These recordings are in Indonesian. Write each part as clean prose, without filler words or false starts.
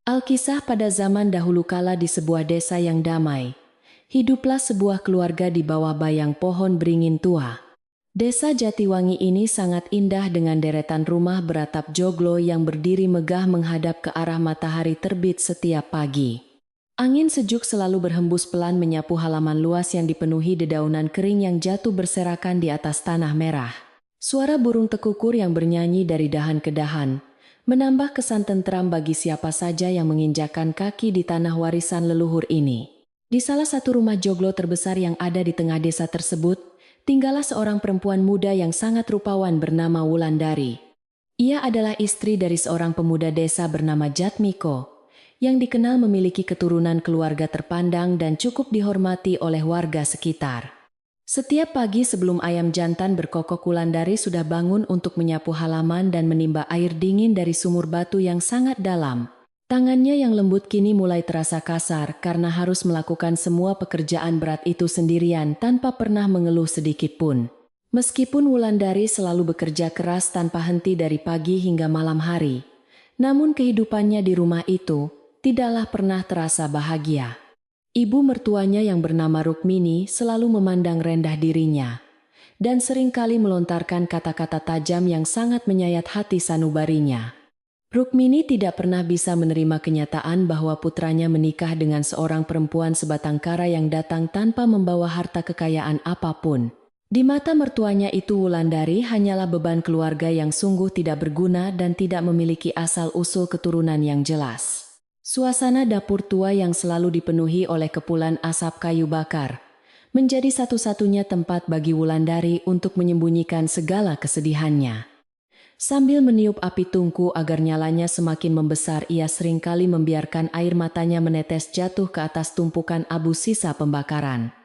Alkisah pada zaman dahulu kala di sebuah desa yang damai. Hiduplah sebuah keluarga di bawah bayang pohon beringin tua. Desa Jatiwangi ini sangat indah dengan deretan rumah beratap joglo yang berdiri megah menghadap ke arah matahari terbit setiap pagi. Angin sejuk selalu berhembus pelan menyapu halaman luas yang dipenuhi dedaunan kering yang jatuh berserakan di atas tanah merah. Suara burung tekukur yang bernyanyi dari dahan ke dahan menambah kesan tentram bagi siapa saja yang menginjakkan kaki di tanah warisan leluhur ini. Di salah satu rumah joglo terbesar yang ada di tengah desa tersebut, tinggallah seorang perempuan muda yang sangat rupawan bernama Wulandari. Ia adalah istri dari seorang pemuda desa bernama Jatmiko, yang dikenal memiliki keturunan keluarga terpandang dan cukup dihormati oleh warga sekitar. Setiap pagi sebelum ayam jantan berkokok, Wulandari sudah bangun untuk menyapu halaman dan menimba air dingin dari sumur batu yang sangat dalam. Tangannya yang lembut kini mulai terasa kasar karena harus melakukan semua pekerjaan berat itu sendirian tanpa pernah mengeluh sedikit pun. Meskipun Wulandari selalu bekerja keras tanpa henti dari pagi hingga malam hari, namun kehidupannya di rumah itu tidaklah pernah terasa bahagia. Ibu mertuanya yang bernama Rukmini selalu memandang rendah dirinya dan seringkali melontarkan kata-kata tajam yang sangat menyayat hati sanubarinya. Rukmini tidak pernah bisa menerima kenyataan bahwa putranya menikah dengan seorang perempuan sebatang kara yang datang tanpa membawa harta kekayaan apapun. Di mata mertuanya itu Wulandari hanyalah beban keluarga yang sungguh tidak berguna dan tidak memiliki asal-usul keturunan yang jelas. Suasana dapur tua yang selalu dipenuhi oleh kepulan asap kayu bakar menjadi satu-satunya tempat bagi Wulandari untuk menyembunyikan segala kesedihannya. Sambil meniup api tungku agar nyalanya semakin membesar, ia seringkali membiarkan air matanya menetes jatuh ke atas tumpukan abu sisa pembakaran.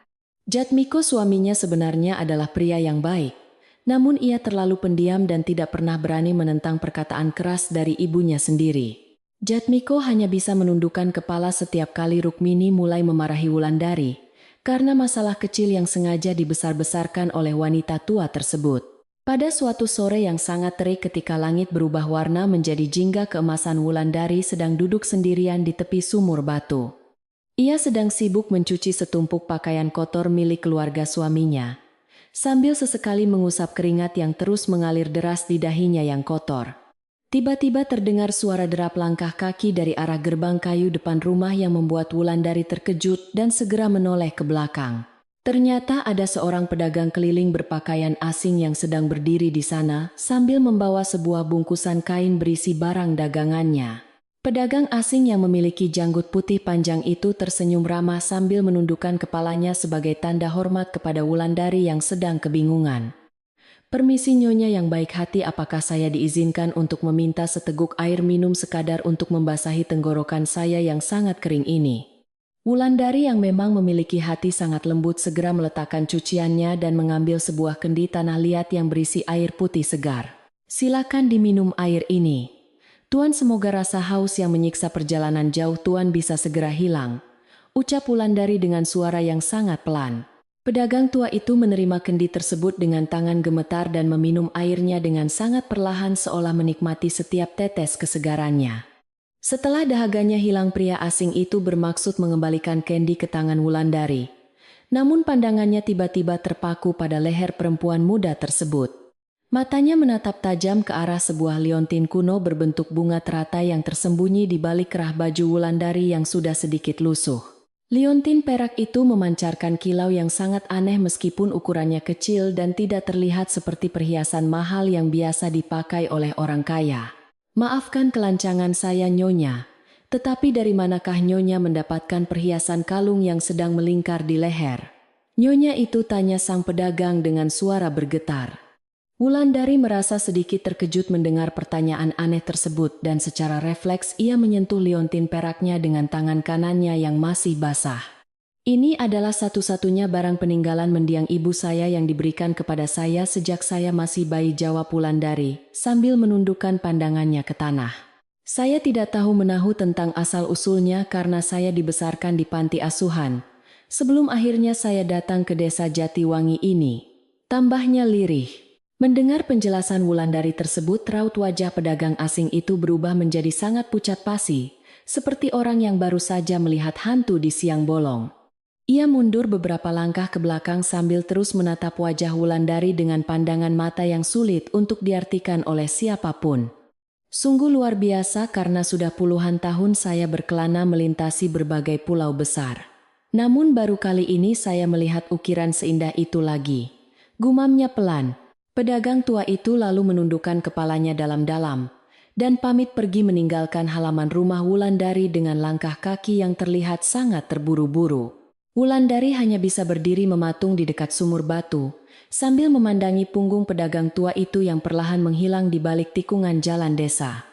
Jatmiko suaminya sebenarnya adalah pria yang baik, namun ia terlalu pendiam dan tidak pernah berani menentang perkataan keras dari ibunya sendiri. Jatmiko hanya bisa menundukkan kepala setiap kali Rukmini mulai memarahi Wulandari karena masalah kecil yang sengaja dibesar-besarkan oleh wanita tua tersebut. Pada suatu sore yang sangat terik ketika langit berubah warna menjadi jingga keemasan, Wulandari sedang duduk sendirian di tepi sumur batu. Ia sedang sibuk mencuci setumpuk pakaian kotor milik keluarga suaminya, sambil sesekali mengusap keringat yang terus mengalir deras di dahinya yang kotor. Tiba-tiba terdengar suara derap langkah kaki dari arah gerbang kayu depan rumah yang membuat Wulandari terkejut dan segera menoleh ke belakang. Ternyata ada seorang pedagang keliling berpakaian asing yang sedang berdiri di sana sambil membawa sebuah bungkusan kain berisi barang dagangannya. Pedagang asing yang memiliki janggut putih panjang itu tersenyum ramah sambil menundukkan kepalanya sebagai tanda hormat kepada Wulandari yang sedang kebingungan. "Permisi Nyonya yang baik hati, apakah saya diizinkan untuk meminta seteguk air minum sekadar untuk membasahi tenggorokan saya yang sangat kering ini?" Wulandari yang memang memiliki hati sangat lembut segera meletakkan cuciannya dan mengambil sebuah kendi tanah liat yang berisi air putih segar. "Silakan diminum air ini. Tuan, semoga rasa haus yang menyiksa perjalanan jauh Tuan bisa segera hilang," ucap Wulandari dengan suara yang sangat pelan. Pedagang tua itu menerima kendi tersebut dengan tangan gemetar dan meminum airnya dengan sangat perlahan seolah menikmati setiap tetes kesegarannya. Setelah dahaganya hilang, pria asing itu bermaksud mengembalikan kendi ke tangan Wulandari. Namun pandangannya tiba-tiba terpaku pada leher perempuan muda tersebut. Matanya menatap tajam ke arah sebuah liontin kuno berbentuk bunga teratai yang tersembunyi di balik kerah baju Wulandari yang sudah sedikit lusuh. Liontin perak itu memancarkan kilau yang sangat aneh meskipun ukurannya kecil dan tidak terlihat seperti perhiasan mahal yang biasa dipakai oleh orang kaya. "Maafkan kelancangan saya Nyonya, tetapi dari manakah Nyonya mendapatkan perhiasan kalung yang sedang melingkar di leher?" "Nyonya itu?" tanya sang pedagang dengan suara bergetar. Wulandari merasa sedikit terkejut mendengar pertanyaan aneh tersebut dan secara refleks ia menyentuh liontin peraknya dengan tangan kanannya yang masih basah. "Ini adalah satu-satunya barang peninggalan mendiang ibu saya yang diberikan kepada saya sejak saya masih bayi," jawab Wulandari sambil menundukkan pandangannya ke tanah. "Saya tidak tahu menahu tentang asal-usulnya karena saya dibesarkan di panti asuhan, sebelum akhirnya saya datang ke desa Jatiwangi ini," tambahnya lirih. Mendengar penjelasan Wulandari tersebut, raut wajah pedagang asing itu berubah menjadi sangat pucat pasi, seperti orang yang baru saja melihat hantu di siang bolong. Ia mundur beberapa langkah ke belakang sambil terus menatap wajah Wulandari dengan pandangan mata yang sulit untuk diartikan oleh siapapun. Sungguh luar biasa karena sudah puluhan tahun saya berkelana melintasi berbagai pulau besar. Namun baru kali ini saya melihat ukiran seindah itu lagi. Gumamnya pelan. Pedagang tua itu lalu menundukkan kepalanya dalam-dalam dan pamit pergi meninggalkan halaman rumah Wulandari dengan langkah kaki yang terlihat sangat terburu-buru. Wulandari hanya bisa berdiri mematung di dekat sumur batu, sambil memandangi punggung pedagang tua itu yang perlahan menghilang di balik tikungan jalan desa.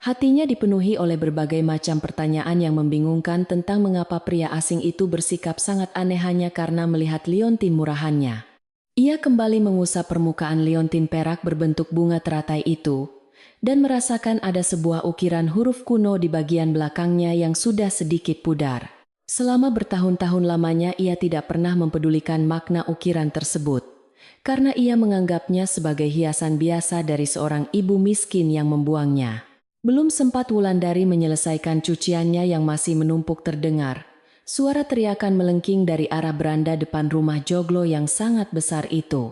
Hatinya dipenuhi oleh berbagai macam pertanyaan yang membingungkan tentang mengapa pria asing itu bersikap sangat aneh hanya karena melihat liontin murahannya. Ia kembali mengusap permukaan liontin perak berbentuk bunga teratai itu, dan merasakan ada sebuah ukiran huruf kuno di bagian belakangnya yang sudah sedikit pudar. Selama bertahun-tahun lamanya ia tidak pernah mempedulikan makna ukiran tersebut, karena ia menganggapnya sebagai hiasan biasa dari seorang ibu miskin yang membuangnya. Belum sempat Wulandari menyelesaikan cuciannya yang masih menumpuk terdengar, suara teriakan melengking dari arah beranda depan rumah joglo yang sangat besar itu.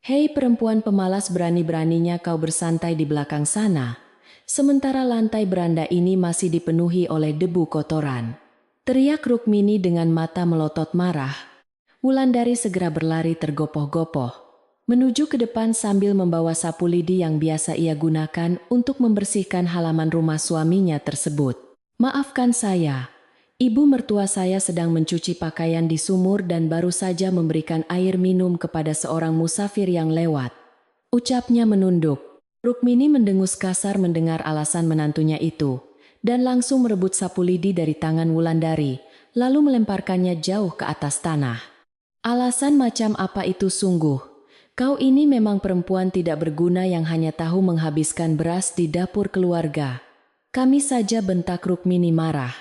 "Hei perempuan pemalas, berani-beraninya kau bersantai di belakang sana, sementara lantai beranda ini masih dipenuhi oleh debu kotoran," teriak Rukmini dengan mata melotot marah. Wulandari segera berlari tergopoh-gopoh, menuju ke depan sambil membawa sapu lidi yang biasa ia gunakan untuk membersihkan halaman rumah suaminya tersebut. "Maafkan saya, ibu mertua saya sedang mencuci pakaian di sumur dan baru saja memberikan air minum kepada seorang musafir yang lewat," ucapnya menunduk. Rukmini mendengus kasar mendengar alasan menantunya itu, dan langsung merebut sapu lidi dari tangan Wulandari, lalu melemparkannya jauh ke atas tanah. "Alasan macam apa itu sungguh? Kau ini memang perempuan tidak berguna yang hanya tahu menghabiskan beras di dapur keluarga. Kami saja," bentak Rukmini marah.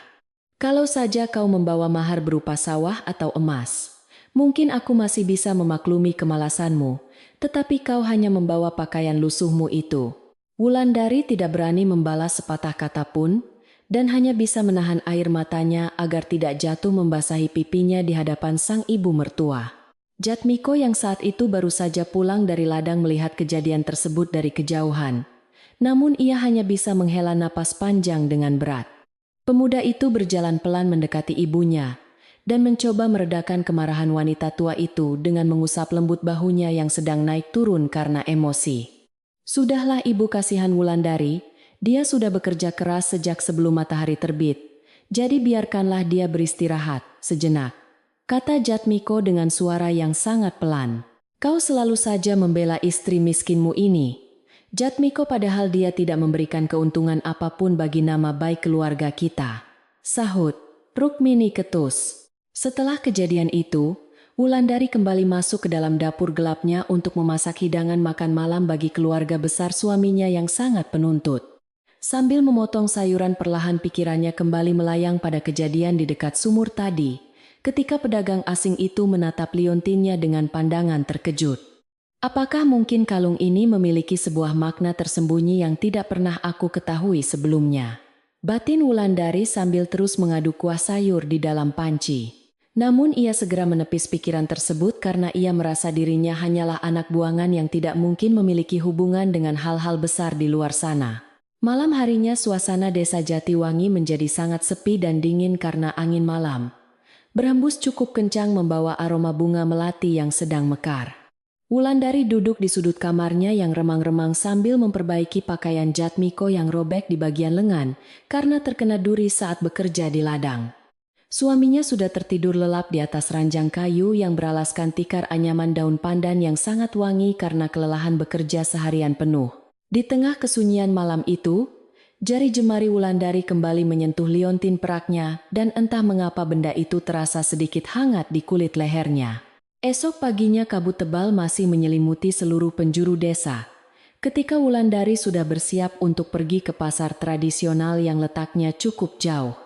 "Kalau saja kau membawa mahar berupa sawah atau emas, mungkin aku masih bisa memaklumi kemalasanmu, tetapi kau hanya membawa pakaian lusuhmu itu." Wulandari tidak berani membalas sepatah kata pun, dan hanya bisa menahan air matanya agar tidak jatuh membasahi pipinya di hadapan sang ibu mertua. Jatmiko yang saat itu baru saja pulang dari ladang melihat kejadian tersebut dari kejauhan. Namun ia hanya bisa menghela napas panjang dengan berat. Pemuda itu berjalan pelan mendekati ibunya, dan mencoba meredakan kemarahan wanita tua itu dengan mengusap lembut bahunya yang sedang naik turun karena emosi. "Sudahlah ibu," kasihan Wulandari. "Dia sudah bekerja keras sejak sebelum matahari terbit, jadi biarkanlah dia beristirahat sejenak," kata Jatmiko dengan suara yang sangat pelan. "Kau selalu saja membela istri miskinmu ini, Jatmiko, padahal dia tidak memberikan keuntungan apapun bagi nama baik keluarga kita," sahut Rukmini ketus. Setelah kejadian itu, Wulandari kembali masuk ke dalam dapur gelapnya untuk memasak hidangan makan malam bagi keluarga besar suaminya yang sangat penuntut. Sambil memotong sayuran perlahan pikirannya kembali melayang pada kejadian di dekat sumur tadi, ketika pedagang asing itu menatap liontinnya dengan pandangan terkejut. "Apakah mungkin kalung ini memiliki sebuah makna tersembunyi yang tidak pernah aku ketahui sebelumnya?" batin Wulandari sambil terus mengaduk kuah sayur di dalam panci. Namun ia segera menepis pikiran tersebut karena ia merasa dirinya hanyalah anak buangan yang tidak mungkin memiliki hubungan dengan hal-hal besar di luar sana. Malam harinya suasana desa Jatiwangi menjadi sangat sepi dan dingin karena angin malam berhembus cukup kencang membawa aroma bunga melati yang sedang mekar. Wulandari duduk di sudut kamarnya yang remang-remang sambil memperbaiki pakaian Jatmiko yang robek di bagian lengan karena terkena duri saat bekerja di ladang. Suaminya sudah tertidur lelap di atas ranjang kayu yang beralaskan tikar anyaman daun pandan yang sangat wangi karena kelelahan bekerja seharian penuh. Di tengah kesunyian malam itu, jari jemari Wulandari kembali menyentuh liontin peraknya dan entah mengapa benda itu terasa sedikit hangat di kulit lehernya. Esok paginya kabut tebal masih menyelimuti seluruh penjuru desa. Ketika Wulandari sudah bersiap untuk pergi ke pasar tradisional yang letaknya cukup jauh.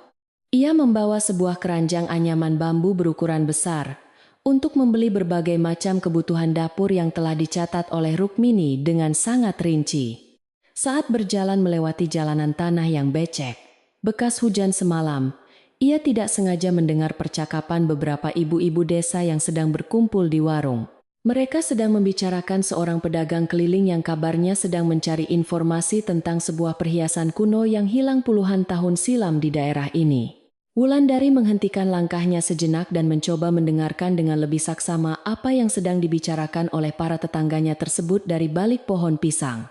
Ia membawa sebuah keranjang anyaman bambu berukuran besar untuk membeli berbagai macam kebutuhan dapur yang telah dicatat oleh Rukmini dengan sangat rinci. Saat berjalan melewati jalanan tanah yang becek, Bekas hujan semalam, ia tidak sengaja mendengar percakapan beberapa ibu-ibu desa yang sedang berkumpul di warung. Mereka sedang membicarakan seorang pedagang keliling yang kabarnya sedang mencari informasi tentang sebuah perhiasan kuno yang hilang puluhan tahun silam di daerah ini. Wulandari menghentikan langkahnya sejenak dan mencoba mendengarkan dengan lebih saksama apa yang sedang dibicarakan oleh para tetangganya tersebut dari balik pohon pisang.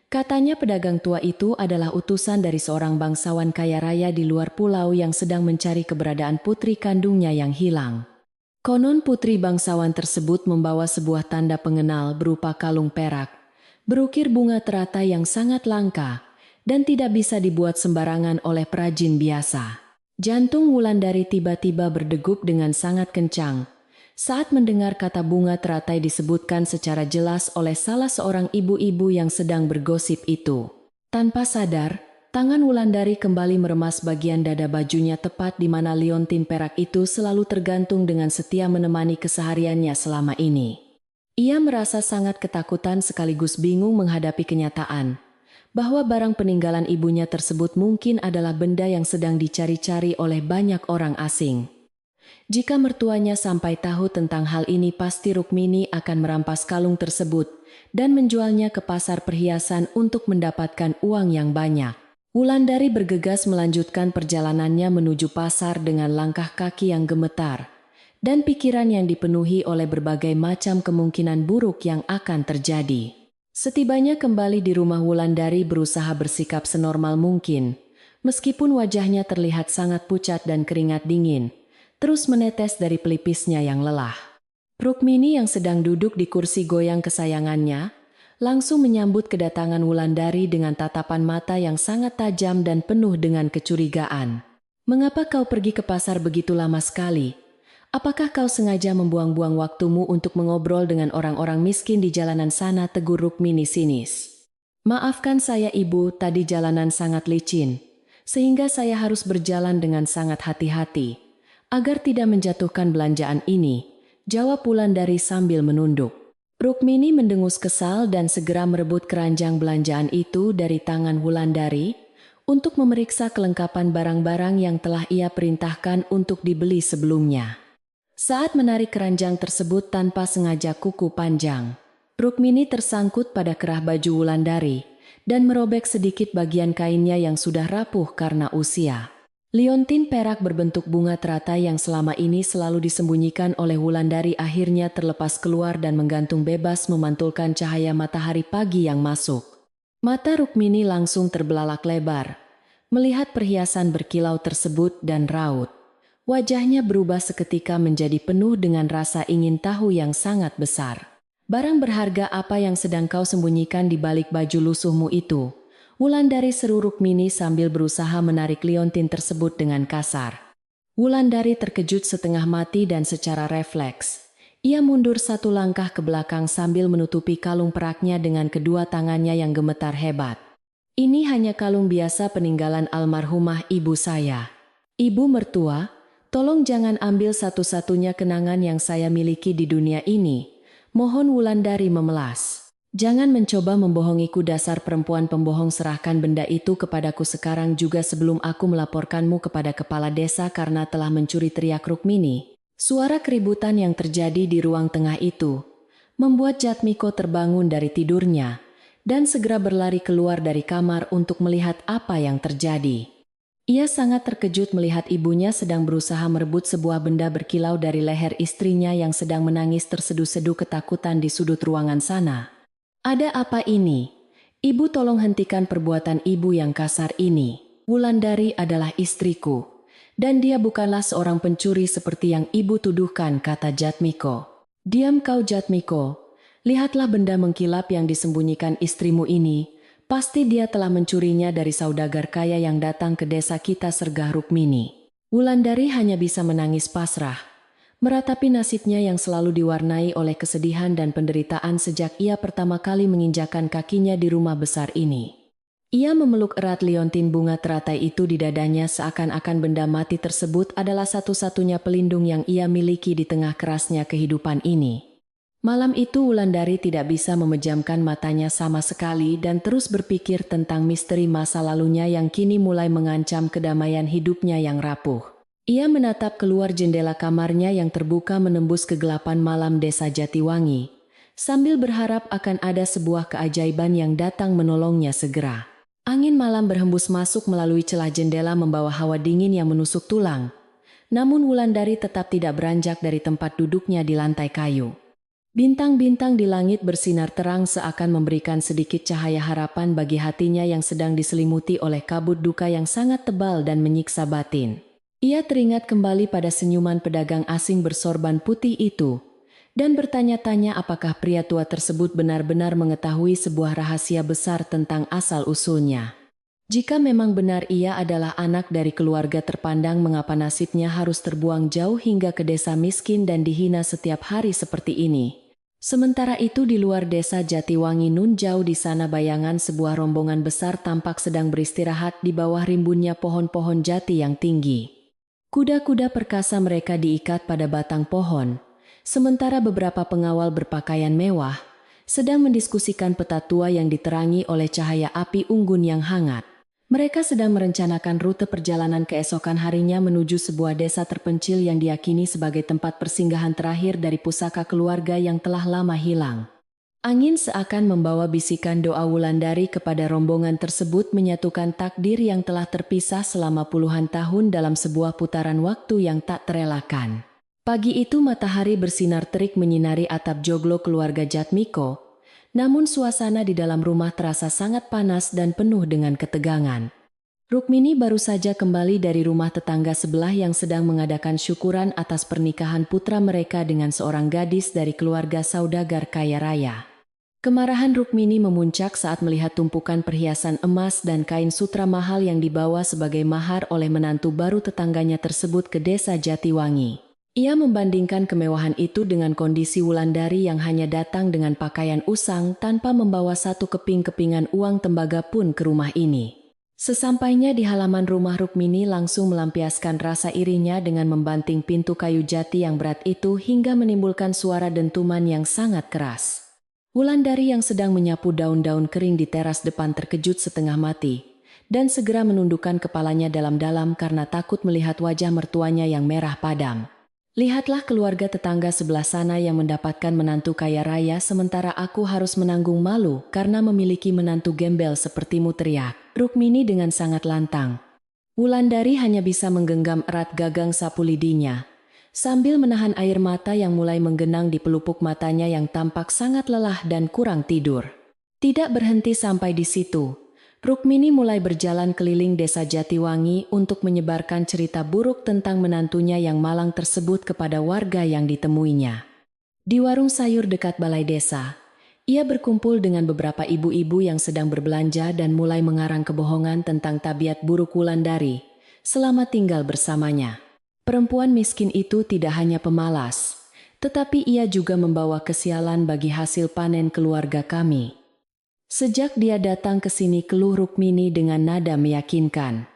Katanya pedagang tua itu adalah utusan dari seorang bangsawan kaya raya di luar pulau yang sedang mencari keberadaan putri kandungnya yang hilang. Konon putri bangsawan tersebut membawa sebuah tanda pengenal berupa kalung perak, berukir bunga teratai yang sangat langka, dan tidak bisa dibuat sembarangan oleh perajin biasa. Jantung Wulandari tiba-tiba berdegup dengan sangat kencang saat mendengar kata bunga teratai disebutkan secara jelas oleh salah seorang ibu-ibu yang sedang bergosip itu. Tanpa sadar, tangan Wulandari kembali meremas bagian dada bajunya tepat di mana liontin perak itu selalu tergantung dengan setia menemani kesehariannya selama ini. Ia merasa sangat ketakutan sekaligus bingung menghadapi kenyataan bahwa barang peninggalan ibunya tersebut mungkin adalah benda yang sedang dicari-cari oleh banyak orang asing. Jika mertuanya sampai tahu tentang hal ini, pasti Rukmini akan merampas kalung tersebut dan menjualnya ke pasar perhiasan untuk mendapatkan uang yang banyak. Wulandari bergegas melanjutkan perjalanannya menuju pasar dengan langkah kaki yang gemetar dan pikiran yang dipenuhi oleh berbagai macam kemungkinan buruk yang akan terjadi. Setibanya kembali di rumah, Wulandari berusaha bersikap senormal mungkin, meskipun wajahnya terlihat sangat pucat dan keringat dingin terus menetes dari pelipisnya yang lelah. Rukmini yang sedang duduk di kursi goyang kesayangannya langsung menyambut kedatangan Wulandari dengan tatapan mata yang sangat tajam dan penuh dengan kecurigaan. "Mengapa kau pergi ke pasar begitu lama sekali? Apakah kau sengaja membuang-buang waktumu untuk mengobrol dengan orang-orang miskin di jalanan sana?" tegur Rukmini sinis. "Maafkan saya ibu, tadi jalanan sangat licin, sehingga saya harus berjalan dengan sangat hati-hati agar tidak menjatuhkan belanjaan ini," jawab Wulandari sambil menunduk. Rukmini mendengus kesal dan segera merebut keranjang belanjaan itu dari tangan Wulandari untuk memeriksa kelengkapan barang-barang yang telah ia perintahkan untuk dibeli sebelumnya. Saat menarik keranjang tersebut tanpa sengaja kuku panjang Rukmini tersangkut pada kerah baju Wulandari dan merobek sedikit bagian kainnya yang sudah rapuh karena usia. Liontin perak berbentuk bunga teratai yang selama ini selalu disembunyikan oleh Wulandari akhirnya terlepas keluar dan menggantung bebas memantulkan cahaya matahari pagi yang masuk. Mata Rukmini langsung terbelalak lebar melihat perhiasan berkilau tersebut dan raut. Wajahnya berubah seketika menjadi penuh dengan rasa ingin tahu yang sangat besar. "Barang berharga apa yang sedang kau sembunyikan di balik baju lusuhmu itu?" Wulandari seru Rukmini sambil berusaha menarik liontin tersebut dengan kasar. Wulandari terkejut setengah mati dan secara refleks ia mundur satu langkah ke belakang sambil menutupi kalung peraknya dengan kedua tangannya yang gemetar hebat. "Ini hanya kalung biasa peninggalan almarhumah ibu saya. Ibu mertua, tolong jangan ambil satu-satunya kenangan yang saya miliki di dunia ini," mohon Wulandari memelas. "Jangan mencoba membohongiku, dasar perempuan pembohong. Serahkan benda itu kepadaku sekarang juga sebelum aku melaporkanmu kepada kepala desa karena telah mencuri," teriak Rukmini. Suara keributan yang terjadi di ruang tengah itu membuat Jatmiko terbangun dari tidurnya dan segera berlari keluar dari kamar untuk melihat apa yang terjadi. Ia sangat terkejut melihat ibunya sedang berusaha merebut sebuah benda berkilau dari leher istrinya yang sedang menangis terseduh-seduh ketakutan di sudut ruangan sana. "Ada apa ini? Ibu, tolong hentikan perbuatan ibu yang kasar ini. Wulandari adalah istriku, dan dia bukanlah seorang pencuri seperti yang ibu tuduhkan," kata Jatmiko. "Diam kau, Jatmiko. Lihatlah benda mengkilap yang disembunyikan istrimu ini. Pasti dia telah mencurinya dari saudagar kaya yang datang ke desa kita," sergah Rukmini. Wulandari hanya bisa menangis pasrah meratapi nasibnya yang selalu diwarnai oleh kesedihan dan penderitaan sejak ia pertama kali menginjakan kakinya di rumah besar ini. Ia memeluk erat liontin bunga teratai itu di dadanya seakan-akan benda mati tersebut adalah satu-satunya pelindung yang ia miliki di tengah kerasnya kehidupan ini. Malam itu Wulandari tidak bisa memejamkan matanya sama sekali dan terus berpikir tentang misteri masa lalunya yang kini mulai mengancam kedamaian hidupnya yang rapuh. Ia menatap keluar jendela kamarnya yang terbuka menembus kegelapan malam desa Jatiwangi, sambil berharap akan ada sebuah keajaiban yang datang menolongnya segera. Angin malam berhembus masuk melalui celah jendela membawa hawa dingin yang menusuk tulang. Namun Wulandari tetap tidak beranjak dari tempat duduknya di lantai kayu. Bintang-bintang di langit bersinar terang seakan memberikan sedikit cahaya harapan bagi hatinya yang sedang diselimuti oleh kabut duka yang sangat tebal dan menyiksa batin. Ia teringat kembali pada senyuman pedagang asing bersorban putih itu, dan bertanya-tanya apakah pria tua tersebut benar-benar mengetahui sebuah rahasia besar tentang asal-usulnya. Jika memang benar ia adalah anak dari keluarga terpandang, mengapa nasibnya harus terbuang jauh hingga ke desa miskin dan dihina setiap hari seperti ini? Sementara itu di luar desa Jatiwangi nun jauh di sana bayangan sebuah rombongan besar tampak sedang beristirahat di bawah rimbunnya pohon-pohon jati yang tinggi. Kuda-kuda perkasa mereka diikat pada batang pohon, sementara beberapa pengawal berpakaian mewah sedang mendiskusikan peta tua yang diterangi oleh cahaya api unggun yang hangat. Mereka sedang merencanakan rute perjalanan keesokan harinya menuju sebuah desa terpencil yang diyakini sebagai tempat persinggahan terakhir dari pusaka keluarga yang telah lama hilang. Angin seakan membawa bisikan doa Wulandari kepada rombongan tersebut menyatukan takdir yang telah terpisah selama puluhan tahun dalam sebuah putaran waktu yang tak terelakkan. Pagi itu matahari bersinar terik menyinari atap joglo keluarga Jatmiko. Namun suasana di dalam rumah terasa sangat panas dan penuh dengan ketegangan. Rukmini baru saja kembali dari rumah tetangga sebelah yang sedang mengadakan syukuran atas pernikahan putra mereka dengan seorang gadis dari keluarga saudagar kaya raya. Kemarahan Rukmini memuncak saat melihat tumpukan perhiasan emas dan kain sutra mahal yang dibawa sebagai mahar oleh menantu baru tetangganya tersebut ke desa Jatiwangi. Ia membandingkan kemewahan itu dengan kondisi Wulandari yang hanya datang dengan pakaian usang tanpa membawa satu keping-kepingan uang tembaga pun ke rumah ini. Sesampainya di halaman rumah, Rukmini langsung melampiaskan rasa irinya dengan membanting pintu kayu jati yang berat itu hingga menimbulkan suara dentuman yang sangat keras. Wulandari yang sedang menyapu daun-daun kering di teras depan terkejut setengah mati dan segera menundukkan kepalanya dalam-dalam karena takut melihat wajah mertuanya yang merah padam. Lihatlah keluarga tetangga sebelah sana yang mendapatkan menantu kaya raya sementara aku harus menanggung malu karena memiliki menantu gembel sepertimu, teriak Rukmini dengan sangat lantang. Wulandari hanya bisa menggenggam erat gagang sapu lidinya, sambil menahan air mata yang mulai menggenang di pelupuk matanya yang tampak sangat lelah dan kurang tidur. Tidak berhenti sampai di situ. Rukmini mulai berjalan keliling desa Jatiwangi untuk menyebarkan cerita buruk tentang menantunya yang malang tersebut kepada warga yang ditemuinya. Di warung sayur dekat balai desa, ia berkumpul dengan beberapa ibu-ibu yang sedang berbelanja dan mulai mengarang kebohongan tentang tabiat buruk Wulandari selama tinggal bersamanya. Perempuan miskin itu tidak hanya pemalas, tetapi ia juga membawa kesialan bagi hasil panen keluarga kami. Sejak dia datang ke sini, keluh Rukmini dengan nada meyakinkan.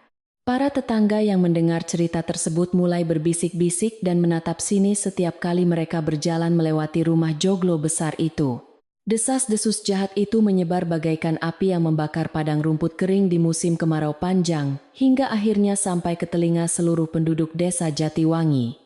Para tetangga yang mendengar cerita tersebut mulai berbisik-bisik dan menatap sini setiap kali mereka berjalan melewati rumah joglo besar itu. Desas-desus jahat itu menyebar bagaikan api yang membakar padang rumput kering di musim kemarau panjang, hingga akhirnya sampai ke telinga seluruh penduduk desa Jatiwangi.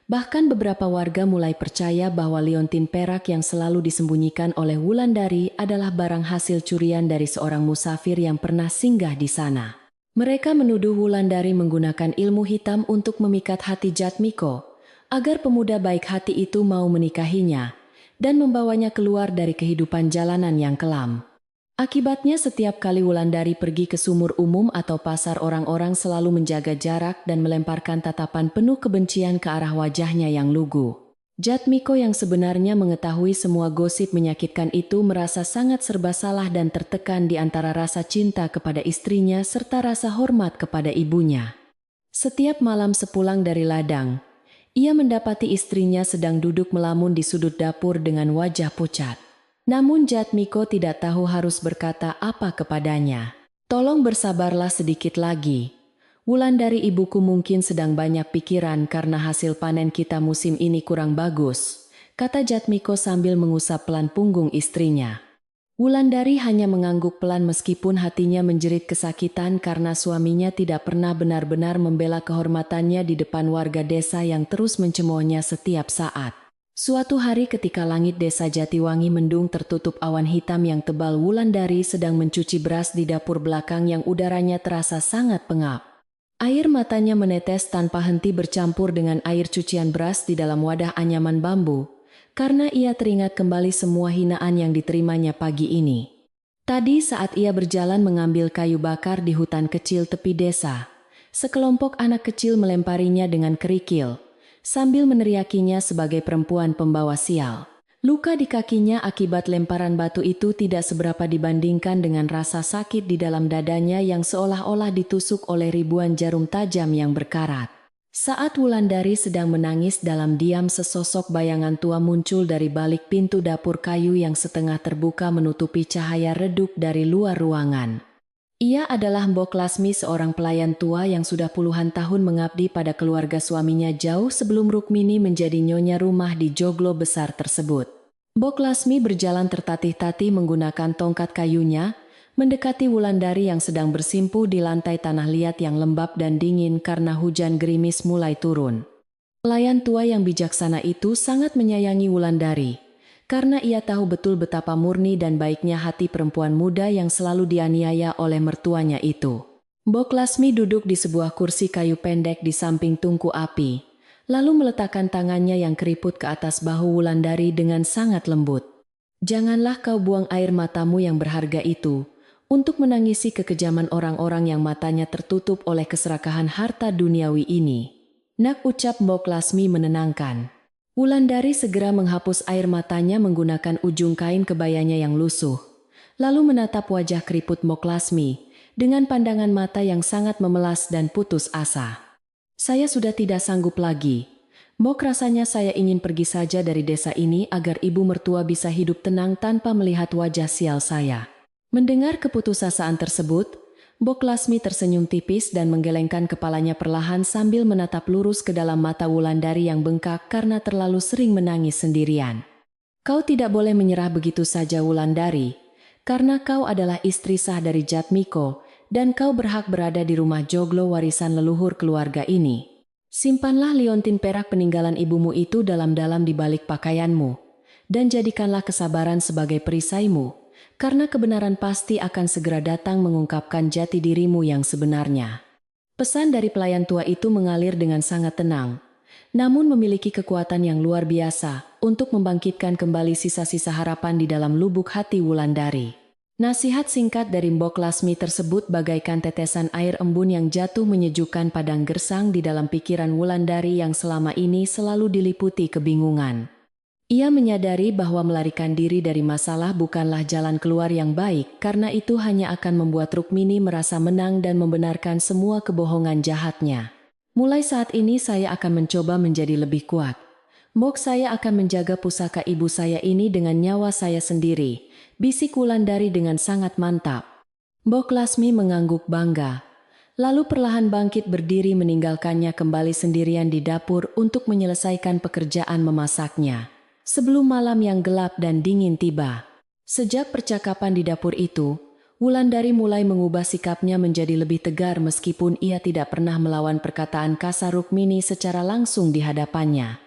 Bahkan beberapa warga mulai percaya bahwa liontin perak yang selalu disembunyikan oleh Wulandari adalah barang hasil curian dari seorang musafir yang pernah singgah di sana. Mereka menuduh Wulandari menggunakan ilmu hitam untuk memikat hati Jatmiko, agar pemuda baik hati itu mau menikahinya dan membawanya keluar dari kehidupan jalanan yang kelam. Akibatnya setiap kali Wulandari pergi ke sumur umum atau pasar, orang-orang selalu menjaga jarak dan melemparkan tatapan penuh kebencian ke arah wajahnya yang lugu. Jatmiko yang sebenarnya mengetahui semua gosip menyakitkan itu merasa sangat serba salah dan tertekan di antara rasa cinta kepada istrinya serta rasa hormat kepada ibunya. Setiap malam sepulang dari ladang, ia mendapati istrinya sedang duduk melamun di sudut dapur dengan wajah pucat. Namun Jatmiko tidak tahu harus berkata apa kepadanya. Tolong bersabarlah sedikit lagi. Wulandari, ibuku mungkin sedang banyak pikiran karena hasil panen kita musim ini kurang bagus. kata Jatmiko sambil mengusap pelan punggung istrinya. Wulandari hanya mengangguk pelan meskipun hatinya menjerit kesakitan karena suaminya tidak pernah benar-benar membela kehormatannya di depan warga desa yang terus mencemoohnya setiap saat. Suatu hari ketika langit desa Jatiwangi mendung tertutup awan hitam yang tebal, Wulandari sedang mencuci beras di dapur belakang yang udaranya terasa sangat pengap. Air matanya menetes tanpa henti bercampur dengan air cucian beras di dalam wadah anyaman bambu. Karena ia teringat kembali semua hinaan yang diterimanya pagi ini. Tadi saat ia berjalan mengambil kayu bakar di hutan kecil tepi desa, sekelompok anak kecil melemparinya dengan kerikil, sambil meneriakinya sebagai perempuan pembawa sial. Luka di kakinya akibat lemparan batu itu tidak seberapa dibandingkan dengan rasa sakit di dalam dadanya yang seolah-olah ditusuk oleh ribuan jarum tajam yang berkarat. Saat Wulandari sedang menangis dalam diam, sesosok bayangan tua muncul dari balik pintu dapur kayu yang setengah terbuka menutupi cahaya redup dari luar ruangan. Ia adalah Mbok Lasmi, seorang pelayan tua yang sudah puluhan tahun mengabdi pada keluarga suaminya jauh sebelum Rukmini menjadi nyonya rumah di joglo besar tersebut. Mbok Lasmi berjalan tertatih-tatih menggunakan tongkat kayunya, mendekati Wulandari yang sedang bersimpuh di lantai tanah liat yang lembab dan dingin karena hujan gerimis mulai turun. Pelayan tua yang bijaksana itu sangat menyayangi Wulandari, karena ia tahu betul betapa murni dan baiknya hati perempuan muda yang selalu dianiaya oleh mertuanya itu. Mbok Lasmi duduk di sebuah kursi kayu pendek di samping tungku api, lalu meletakkan tangannya yang keriput ke atas bahu Wulandari dengan sangat lembut. "Janganlah kau buang air matamu yang berharga itu untuk menangisi kekejaman orang-orang yang matanya tertutup oleh keserakahan harta duniawi ini, nak," ucap Mbok Lasmi menenangkan. Wulandari segera menghapus air matanya menggunakan ujung kain kebayanya yang lusuh, lalu menatap wajah keriput Mbok Lasmi dengan pandangan mata yang sangat memelas dan putus asa. "Saya sudah tidak sanggup lagi. Mbok, rasanya saya ingin pergi saja dari desa ini agar ibu mertua bisa hidup tenang tanpa melihat wajah sial saya." Mendengar keputusasaan tersebut, Mbok Lasmi tersenyum tipis dan menggelengkan kepalanya perlahan sambil menatap lurus ke dalam mata Wulandari yang bengkak karena terlalu sering menangis sendirian. "Kau tidak boleh menyerah begitu saja, Wulandari, karena kau adalah istri sah dari Jatmiko dan kau berhak berada di rumah joglo warisan leluhur keluarga ini. Simpanlah liontin perak peninggalan ibumu itu dalam-dalam di balik pakaianmu, dan jadikanlah kesabaran sebagai perisaimu. Karena kebenaran pasti akan segera datang mengungkapkan jati dirimu yang sebenarnya." Pesan dari pelayan tua itu mengalir dengan sangat tenang, namun memiliki kekuatan yang luar biasa untuk membangkitkan kembali sisa-sisa harapan di dalam lubuk hati Wulandari. Nasihat singkat dari Mbok Lasmi tersebut bagaikan tetesan air embun yang jatuh menyejukkan padang gersang di dalam pikiran Wulandari yang selama ini selalu diliputi kebingungan. Ia menyadari bahwa melarikan diri dari masalah bukanlah jalan keluar yang baik, karena itu hanya akan membuat Rukmini merasa menang dan membenarkan semua kebohongan jahatnya. "Mulai saat ini saya akan mencoba menjadi lebih kuat. Mbok, saya akan menjaga pusaka ibu saya ini dengan nyawa saya sendiri," bisik Wulandari dengan sangat mantap. Mbok Lasmi mengangguk bangga, lalu perlahan bangkit berdiri meninggalkannya kembali sendirian di dapur untuk menyelesaikan pekerjaan memasaknya. Sebelum malam yang gelap dan dingin tiba. Sejak percakapan di dapur itu, Wulandari mulai mengubah sikapnya menjadi lebih tegar meskipun ia tidak pernah melawan perkataan kasar Rukmini secara langsung di hadapannya.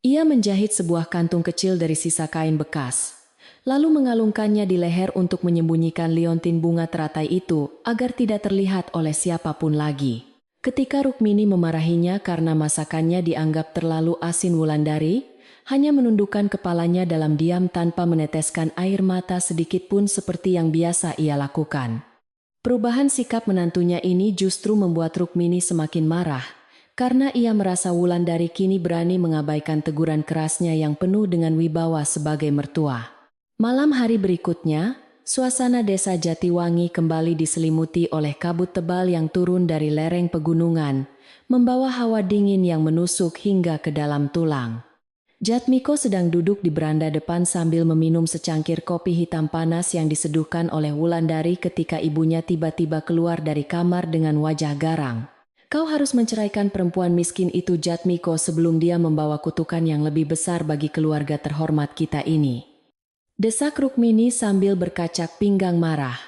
Ia menjahit sebuah kantung kecil dari sisa kain bekas, lalu mengalungkannya di leher untuk menyembunyikan liontin bunga teratai itu agar tidak terlihat oleh siapapun lagi. Ketika Rukmini memarahinya karena masakannya dianggap terlalu asin, Wulandari hanya menundukkan kepalanya dalam diam tanpa meneteskan air mata sedikit pun seperti yang biasa ia lakukan. Perubahan sikap menantunya ini justru membuat Rukmini semakin marah, karena ia merasa Wulandari kini berani mengabaikan teguran kerasnya yang penuh dengan wibawa sebagai mertua. Malam hari berikutnya, suasana desa Jatiwangi kembali diselimuti oleh kabut tebal yang turun dari lereng pegunungan, membawa hawa dingin yang menusuk hingga ke dalam tulang. Jatmiko sedang duduk di beranda depan sambil meminum secangkir kopi hitam panas yang diseduhkan oleh Wulandari ketika ibunya tiba-tiba keluar dari kamar dengan wajah garang. Kau harus menceraikan perempuan miskin itu Jatmiko sebelum dia membawa kutukan yang lebih besar bagi keluarga terhormat kita ini. Desak Rukmini sambil berkacak pinggang marah.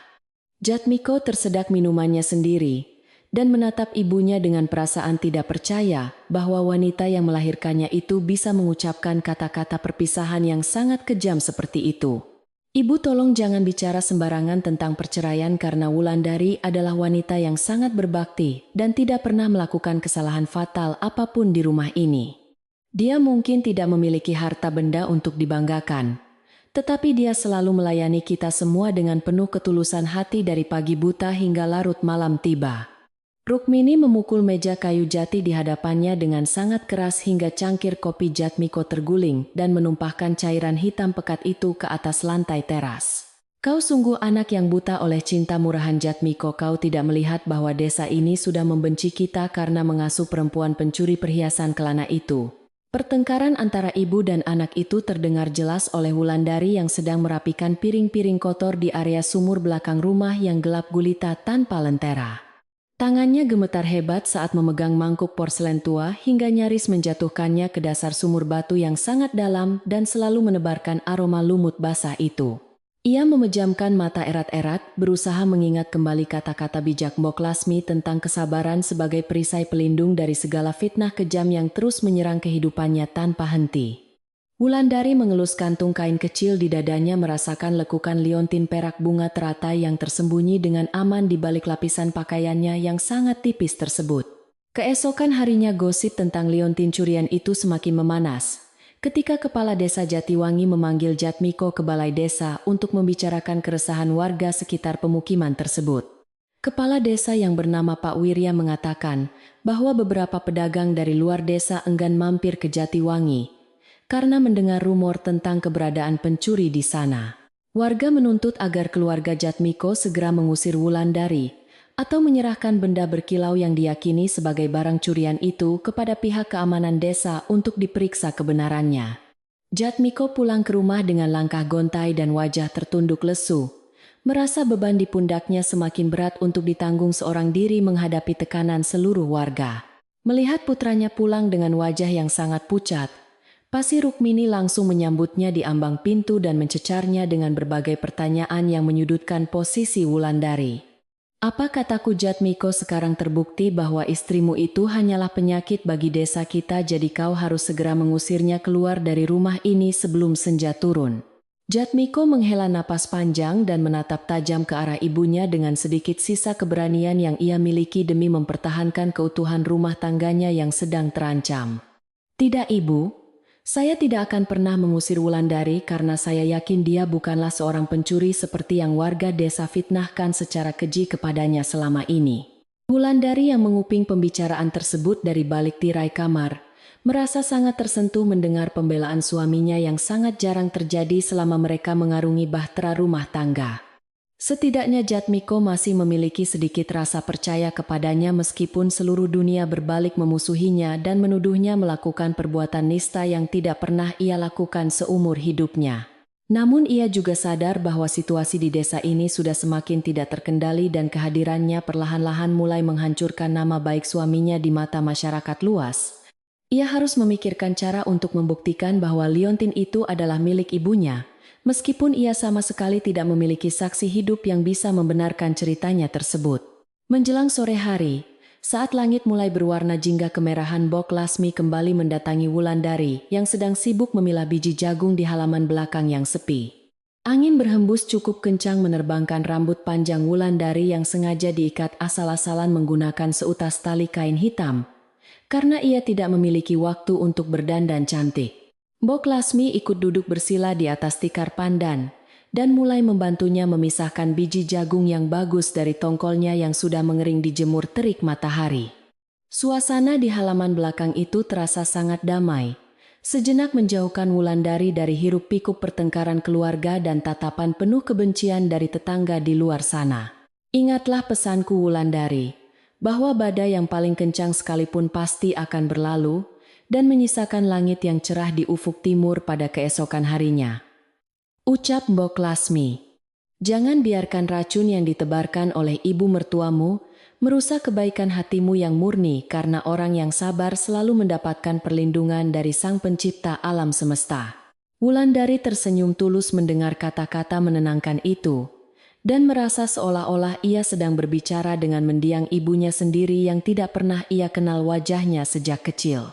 Jatmiko tersedak minumannya sendiri dan menatap ibunya dengan perasaan tidak percaya bahwa wanita yang melahirkannya itu bisa mengucapkan kata-kata perpisahan yang sangat kejam seperti itu. Ibu tolong jangan bicara sembarangan tentang perceraian karena Wulandari adalah wanita yang sangat berbakti dan tidak pernah melakukan kesalahan fatal apapun di rumah ini. Dia mungkin tidak memiliki harta benda untuk dibanggakan, tetapi dia selalu melayani kita semua dengan penuh ketulusan hati dari pagi buta hingga larut malam tiba. Rukmini memukul meja kayu jati di hadapannya dengan sangat keras hingga cangkir kopi Jatmiko terguling dan menumpahkan cairan hitam pekat itu ke atas lantai teras. Kau sungguh anak yang buta oleh cinta murahan Jatmiko. Kau tidak melihat bahwa desa ini sudah membenci kita karena mengasuh perempuan pencuri perhiasan kelana itu. Pertengkaran antara ibu dan anak itu terdengar jelas oleh Wulandari yang sedang merapikan piring-piring kotor di area sumur belakang rumah yang gelap gulita tanpa lentera. Tangannya gemetar hebat saat memegang mangkuk porselen tua hingga nyaris menjatuhkannya ke dasar sumur batu yang sangat dalam dan selalu menebarkan aroma lumut basah itu. Ia memejamkan mata erat-erat, berusaha mengingat kembali kata-kata bijak Mbok Lasmi tentang kesabaran sebagai perisai pelindung dari segala fitnah kejam yang terus menyerang kehidupannya tanpa henti. Wulandari mengelus kantung kain kecil di dadanya merasakan lekukan liontin perak bunga teratai yang tersembunyi dengan aman di balik lapisan pakaiannya yang sangat tipis tersebut. Keesokan harinya gosip tentang liontin curian itu semakin memanas. Ketika Kepala Desa Jatiwangi memanggil Jatmiko ke balai desa untuk membicarakan keresahan warga sekitar pemukiman tersebut. Kepala desa yang bernama Pak Wirya mengatakan bahwa beberapa pedagang dari luar desa enggan mampir ke Jatiwangi karena mendengar rumor tentang keberadaan pencuri di sana. Warga menuntut agar keluarga Jatmiko segera mengusir Wulandari atau menyerahkan benda berkilau yang diyakini sebagai barang curian itu kepada pihak keamanan desa untuk diperiksa kebenarannya. Jatmiko pulang ke rumah dengan langkah gontai dan wajah tertunduk lesu, merasa beban di pundaknya semakin berat untuk ditanggung seorang diri menghadapi tekanan seluruh warga. Melihat putranya pulang dengan wajah yang sangat pucat, Pasi Rukmini langsung menyambutnya di ambang pintu dan mencecarnya dengan berbagai pertanyaan yang menyudutkan posisi Wulandari. Apa kataku Jatmiko, sekarang terbukti bahwa istrimu itu hanyalah penyakit bagi desa kita, jadi kau harus segera mengusirnya keluar dari rumah ini sebelum senja turun. Jatmiko menghela napas panjang dan menatap tajam ke arah ibunya dengan sedikit sisa keberanian yang ia miliki demi mempertahankan keutuhan rumah tangganya yang sedang terancam. Tidak, Ibu. Saya tidak akan pernah mengusir Wulandari karena saya yakin dia bukanlah seorang pencuri seperti yang warga desa fitnahkan secara keji kepadanya selama ini. Wulandari yang menguping pembicaraan tersebut dari balik tirai kamar, merasa sangat tersentuh mendengar pembelaan suaminya yang sangat jarang terjadi selama mereka mengarungi bahtera rumah tangga. Setidaknya Jatmiko masih memiliki sedikit rasa percaya kepadanya meskipun seluruh dunia berbalik memusuhinya dan menuduhnya melakukan perbuatan nista yang tidak pernah ia lakukan seumur hidupnya. Namun ia juga sadar bahwa situasi di desa ini sudah semakin tidak terkendali dan kehadirannya perlahan-lahan mulai menghancurkan nama baik suaminya di mata masyarakat luas. Ia harus memikirkan cara untuk membuktikan bahwa liontin itu adalah milik ibunya, meskipun ia sama sekali tidak memiliki saksi hidup yang bisa membenarkan ceritanya tersebut. Menjelang sore hari, saat langit mulai berwarna jingga kemerahan, Mbok Lasmi kembali mendatangi Wulandari yang sedang sibuk memilah biji jagung di halaman belakang yang sepi. Angin berhembus cukup kencang menerbangkan rambut panjang Wulandari yang sengaja diikat asal-asalan menggunakan seutas tali kain hitam, karena ia tidak memiliki waktu untuk berdandan cantik. Mbok Lasmi ikut duduk bersila di atas tikar pandan dan mulai membantunya memisahkan biji jagung yang bagus dari tongkolnya yang sudah mengering dijemur terik matahari. Suasana di halaman belakang itu terasa sangat damai, sejenak menjauhkan Wulandari dari hiruk pikuk pertengkaran keluarga dan tatapan penuh kebencian dari tetangga di luar sana. Ingatlah pesanku Wulandari, bahwa badai yang paling kencang sekalipun pasti akan berlalu, dan menyisakan langit yang cerah di ufuk timur pada keesokan harinya. Ucap Mbok Lasmi, jangan biarkan racun yang ditebarkan oleh ibu mertuamu merusak kebaikan hatimu yang murni karena orang yang sabar selalu mendapatkan perlindungan dari Sang Pencipta alam semesta. Wulandari tersenyum tulus mendengar kata-kata menenangkan itu, dan merasa seolah-olah ia sedang berbicara dengan mendiang ibunya sendiri yang tidak pernah ia kenal wajahnya sejak kecil.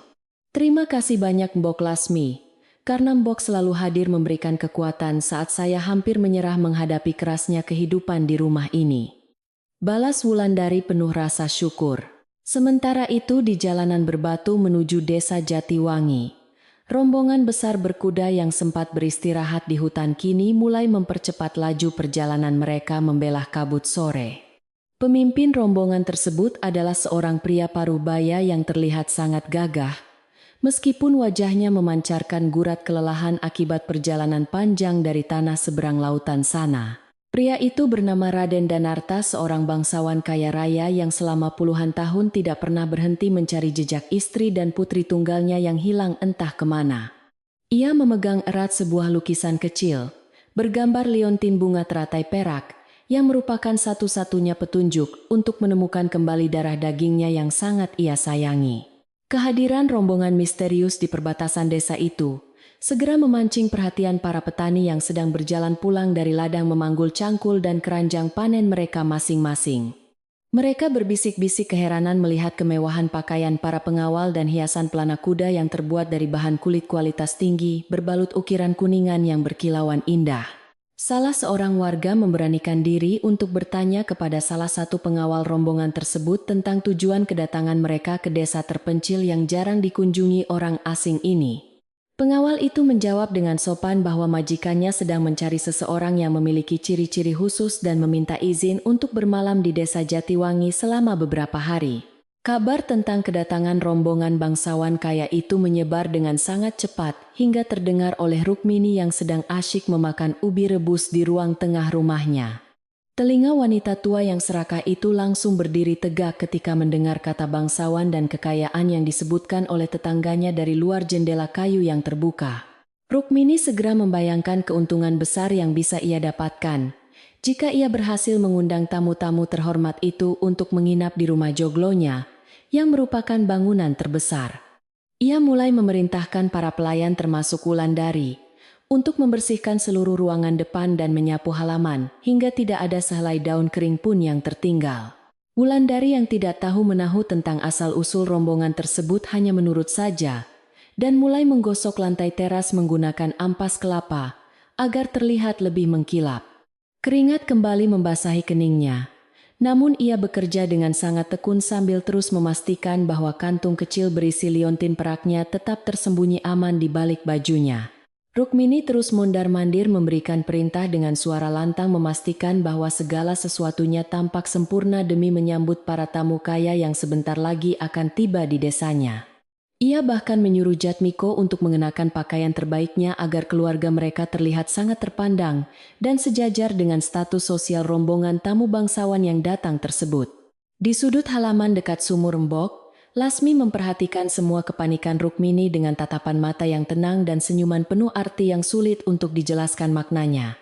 Terima kasih banyak Mbok Lasmi, karena Mbok selalu hadir memberikan kekuatan saat saya hampir menyerah menghadapi kerasnya kehidupan di rumah ini. Balas Wulandari penuh rasa syukur. Sementara itu di jalanan berbatu menuju desa Jatiwangi, rombongan besar berkuda yang sempat beristirahat di hutan kini mulai mempercepat laju perjalanan mereka membelah kabut sore. Pemimpin rombongan tersebut adalah seorang pria parubaya yang terlihat sangat gagah, meskipun wajahnya memancarkan gurat kelelahan akibat perjalanan panjang dari tanah seberang lautan sana. Pria itu bernama Raden Danarta, seorang bangsawan kaya raya yang selama puluhan tahun tidak pernah berhenti mencari jejak istri dan putri tunggalnya yang hilang entah kemana. Ia memegang erat sebuah lukisan kecil, bergambar liontin bunga teratai perak, yang merupakan satu-satunya petunjuk untuk menemukan kembali darah dagingnya yang sangat ia sayangi. Kehadiran rombongan misterius di perbatasan desa itu segera memancing perhatian para petani yang sedang berjalan pulang dari ladang memanggul cangkul dan keranjang panen mereka masing-masing. Mereka berbisik-bisik keheranan melihat kemewahan pakaian para pengawal dan hiasan pelana kuda yang terbuat dari bahan kulit kualitas tinggi, berbalut ukiran kuningan yang berkilauan indah. Salah seorang warga memberanikan diri untuk bertanya kepada salah satu pengawal rombongan tersebut tentang tujuan kedatangan mereka ke desa terpencil yang jarang dikunjungi orang asing ini. Pengawal itu menjawab dengan sopan bahwa majikannya sedang mencari seseorang yang memiliki ciri-ciri khusus dan meminta izin untuk bermalam di desa Jatiwangi selama beberapa hari. Kabar tentang kedatangan rombongan bangsawan kaya itu menyebar dengan sangat cepat hingga terdengar oleh Rukmini yang sedang asyik memakan ubi rebus di ruang tengah rumahnya. Telinga wanita tua yang serakah itu langsung berdiri tegak ketika mendengar kata bangsawan dan kekayaan yang disebutkan oleh tetangganya dari luar jendela kayu yang terbuka. Rukmini segera membayangkan keuntungan besar yang bisa ia dapatkan jika ia berhasil mengundang tamu-tamu terhormat itu untuk menginap di rumah joglonya, yang merupakan bangunan terbesar. Ia mulai memerintahkan para pelayan termasuk Wulandari untuk membersihkan seluruh ruangan depan dan menyapu halaman, hingga tidak ada sehelai daun kering pun yang tertinggal. Wulandari yang tidak tahu menahu tentang asal-usul rombongan tersebut hanya menurut saja, dan mulai menggosok lantai teras menggunakan ampas kelapa, agar terlihat lebih mengkilap. Keringat kembali membasahi keningnya, namun ia bekerja dengan sangat tekun sambil terus memastikan bahwa kantung kecil berisi liontin peraknya tetap tersembunyi aman di balik bajunya. Rukmini terus mondar-mandir memberikan perintah dengan suara lantang memastikan bahwa segala sesuatunya tampak sempurna demi menyambut para tamu kaya yang sebentar lagi akan tiba di desanya. Ia bahkan menyuruh Jatmiko untuk mengenakan pakaian terbaiknya agar keluarga mereka terlihat sangat terpandang dan sejajar dengan status sosial rombongan tamu bangsawan yang datang tersebut. Di sudut halaman dekat sumur embok, Lasmi memperhatikan semua kepanikan Rukmini dengan tatapan mata yang tenang dan senyuman penuh arti yang sulit untuk dijelaskan maknanya.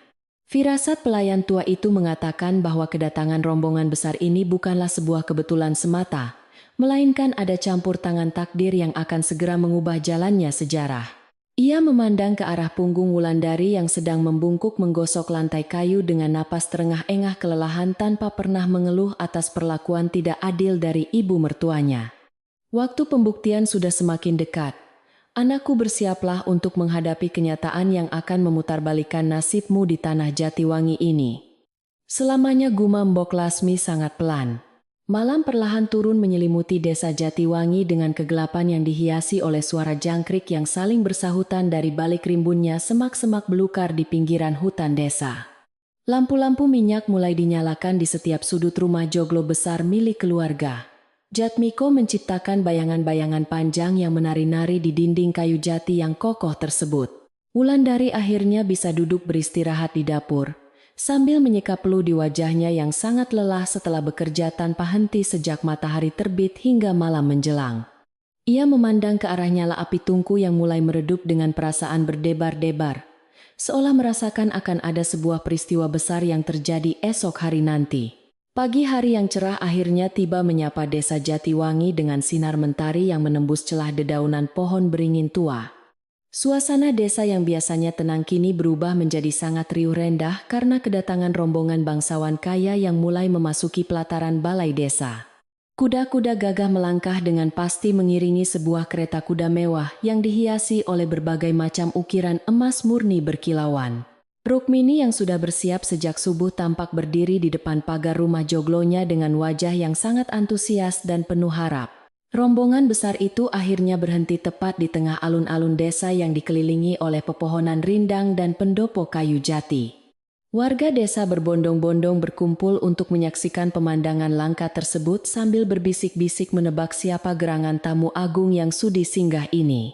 Firasat pelayan tua itu mengatakan bahwa kedatangan rombongan besar ini bukanlah sebuah kebetulan semata, melainkan ada campur tangan takdir yang akan segera mengubah jalannya sejarah. Ia memandang ke arah punggung Wulandari yang sedang membungkuk menggosok lantai kayu dengan napas terengah-engah kelelahan tanpa pernah mengeluh atas perlakuan tidak adil dari ibu mertuanya. Waktu pembuktian sudah semakin dekat. Anakku, bersiaplah untuk menghadapi kenyataan yang akan memutarbalikkan nasibmu di tanah Jatiwangi ini. Selamanya, gumam Mbok Lasmi sangat pelan. Malam perlahan turun menyelimuti desa Jatiwangi dengan kegelapan yang dihiasi oleh suara jangkrik yang saling bersahutan dari balik rimbunnya semak-semak belukar di pinggiran hutan desa. Lampu-lampu minyak mulai dinyalakan di setiap sudut rumah joglo besar milik keluarga. Jatmiko menciptakan bayangan-bayangan panjang yang menari-nari di dinding kayu jati yang kokoh tersebut. Wulandari akhirnya bisa duduk beristirahat di dapur, sambil menyeka peluh di wajahnya yang sangat lelah setelah bekerja tanpa henti sejak matahari terbit hingga malam menjelang. Ia memandang ke arah nyala api tungku yang mulai meredup dengan perasaan berdebar-debar, seolah merasakan akan ada sebuah peristiwa besar yang terjadi esok hari nanti. Pagi hari yang cerah akhirnya tiba menyapa desa Jatiwangi dengan sinar mentari yang menembus celah dedaunan pohon beringin tua. Suasana desa yang biasanya tenang kini berubah menjadi sangat riuh rendah karena kedatangan rombongan bangsawan kaya yang mulai memasuki pelataran balai desa. Kuda-kuda gagah melangkah dengan pasti mengiringi sebuah kereta kuda mewah yang dihiasi oleh berbagai macam ukiran emas murni berkilauan. Rukmini yang sudah bersiap sejak subuh tampak berdiri di depan pagar rumah joglonya dengan wajah yang sangat antusias dan penuh harap. Rombongan besar itu akhirnya berhenti tepat di tengah alun-alun desa yang dikelilingi oleh pepohonan rindang dan pendopo kayu jati. Warga desa berbondong-bondong berkumpul untuk menyaksikan pemandangan langka tersebut sambil berbisik-bisik menebak siapa gerangan tamu agung yang sudi singgah ini.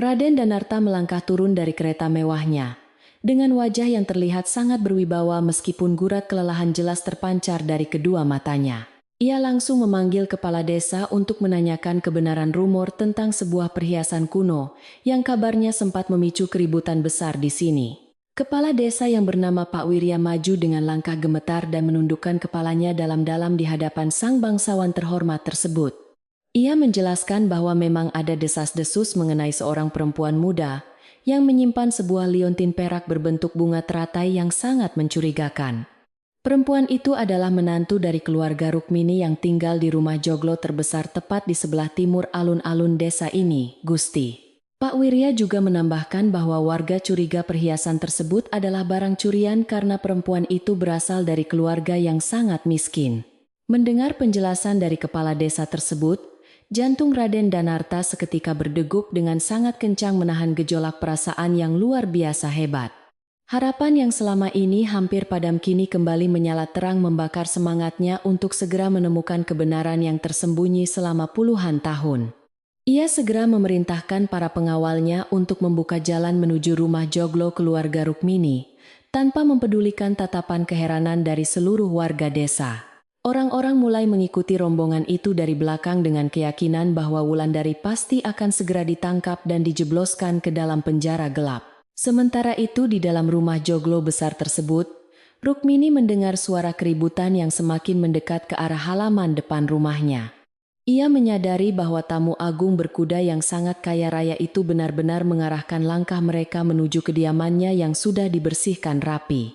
Raden Danarta melangkah turun dari kereta mewahnya. Dengan wajah yang terlihat sangat berwibawa meskipun gurat kelelahan jelas terpancar dari kedua matanya. Ia langsung memanggil kepala desa untuk menanyakan kebenaran rumor tentang sebuah perhiasan kuno yang kabarnya sempat memicu keributan besar di sini. Kepala desa yang bernama Pak Wirya maju dengan langkah gemetar dan menundukkan kepalanya dalam-dalam di hadapan sang bangsawan terhormat tersebut. Ia menjelaskan bahwa memang ada desas-desus mengenai seorang perempuan muda yang menyimpan sebuah liontin perak berbentuk bunga teratai yang sangat mencurigakan. Perempuan itu adalah menantu dari keluarga Rukmini yang tinggal di rumah joglo terbesar tepat di sebelah timur alun-alun desa ini, Gusti. Pak Wirya juga menambahkan bahwa warga curiga perhiasan tersebut adalah barang curian karena perempuan itu berasal dari keluarga yang sangat miskin. Mendengar penjelasan dari kepala desa tersebut, jantung Raden Danarta seketika berdegup dengan sangat kencang menahan gejolak perasaan yang luar biasa hebat. Harapan yang selama ini hampir padam kini kembali menyala terang membakar semangatnya untuk segera menemukan kebenaran yang tersembunyi selama puluhan tahun. Ia segera memerintahkan para pengawalnya untuk membuka jalan menuju rumah joglo keluarga Rukmini, tanpa mempedulikan tatapan keheranan dari seluruh warga desa. Orang-orang mulai mengikuti rombongan itu dari belakang dengan keyakinan bahwa Wulandari pasti akan segera ditangkap dan dijebloskan ke dalam penjara gelap. Sementara itu di dalam rumah joglo besar tersebut, Rukmini mendengar suara keributan yang semakin mendekat ke arah halaman depan rumahnya. Ia menyadari bahwa tamu agung berkuda yang sangat kaya raya itu benar-benar mengarahkan langkah mereka menuju kediamannya yang sudah dibersihkan rapi.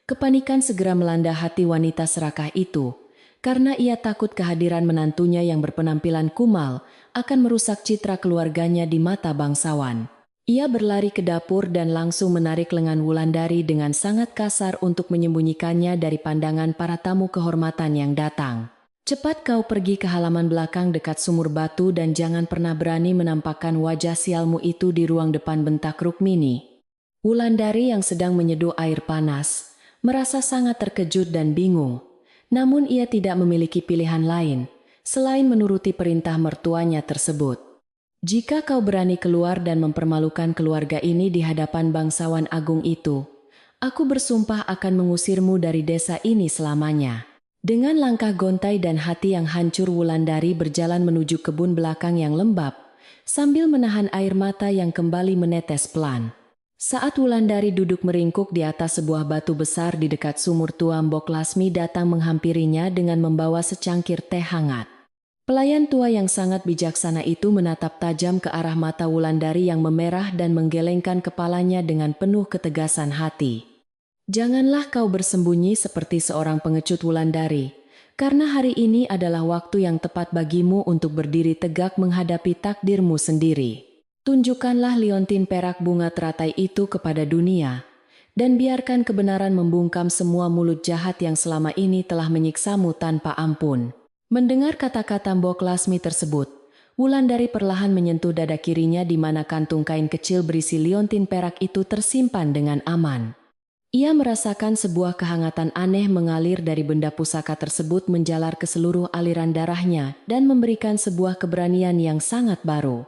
Kepanikan segera melanda hati wanita serakah itu, karena ia takut kehadiran menantunya yang berpenampilan kumal akan merusak citra keluarganya di mata bangsawan. Ia berlari ke dapur dan langsung menarik lengan Wulandari dengan sangat kasar untuk menyembunyikannya dari pandangan para tamu kehormatan yang datang. Cepat kau pergi ke halaman belakang dekat sumur batu dan jangan pernah berani menampakkan wajah sialmu itu di ruang depan, bentak Rukmini. Wulandari yang sedang menyeduh air panas, merasa sangat terkejut dan bingung. Namun ia tidak memiliki pilihan lain, selain menuruti perintah mertuanya tersebut. Jika kau berani keluar dan mempermalukan keluarga ini di hadapan bangsawan agung itu, aku bersumpah akan mengusirmu dari desa ini selamanya. Dengan langkah gontai dan hati yang hancur Wulandari berjalan menuju kebun belakang yang lembab, sambil menahan air mata yang kembali menetes pelan. Saat Wulandari duduk meringkuk di atas sebuah batu besar di dekat sumur tua, Mbok Lasmi datang menghampirinya dengan membawa secangkir teh hangat. Pelayan tua yang sangat bijaksana itu menatap tajam ke arah mata Wulandari yang memerah dan menggelengkan kepalanya dengan penuh ketegasan hati. Janganlah kau bersembunyi seperti seorang pengecut, Wulandari, karena hari ini adalah waktu yang tepat bagimu untuk berdiri tegak menghadapi takdirmu sendiri. Tunjukkanlah liontin perak bunga teratai itu kepada dunia, dan biarkan kebenaran membungkam semua mulut jahat yang selama ini telah menyiksamu tanpa ampun. Mendengar kata-kata Mbok Lasmi tersebut, Wulandari perlahan menyentuh dada kirinya di mana kantung kain kecil berisi liontin perak itu tersimpan dengan aman. Ia merasakan sebuah kehangatan aneh mengalir dari benda pusaka tersebut menjalar ke seluruh aliran darahnya dan memberikan sebuah keberanian yang sangat baru.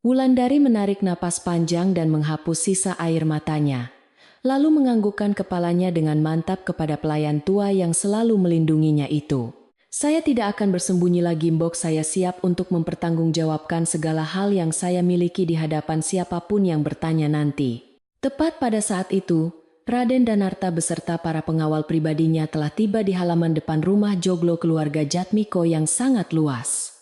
Wulandari menarik napas panjang dan menghapus sisa air matanya, lalu menganggukkan kepalanya dengan mantap kepada pelayan tua yang selalu melindunginya itu. Saya tidak akan bersembunyi lagi, Mbok. Saya siap untuk mempertanggungjawabkan segala hal yang saya miliki di hadapan siapapun yang bertanya nanti. Tepat pada saat itu, Raden Danarta beserta para pengawal pribadinya telah tiba di halaman depan rumah joglo keluarga Jatmiko yang sangat luas.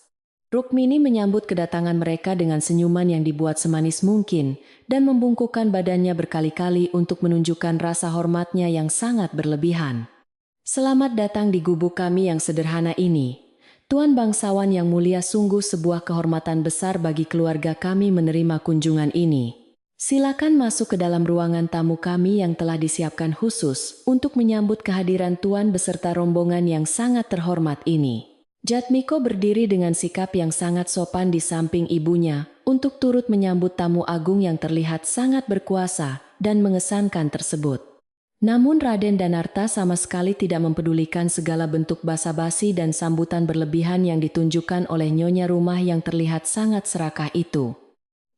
Rukmini menyambut kedatangan mereka dengan senyuman yang dibuat semanis mungkin dan membungkukkan badannya berkali-kali untuk menunjukkan rasa hormatnya yang sangat berlebihan. Selamat datang di gubuk kami yang sederhana ini. Tuan bangsawan yang mulia, sungguh sebuah kehormatan besar bagi keluarga kami menerima kunjungan ini. Silakan masuk ke dalam ruangan tamu kami yang telah disiapkan khusus untuk menyambut kehadiran Tuan beserta rombongan yang sangat terhormat ini. Jatmiko berdiri dengan sikap yang sangat sopan di samping ibunya untuk turut menyambut tamu agung yang terlihat sangat berkuasa dan mengesankan tersebut. Namun Raden Danarta sama sekali tidak mempedulikan segala bentuk basa-basi dan sambutan berlebihan yang ditunjukkan oleh nyonya rumah yang terlihat sangat serakah itu.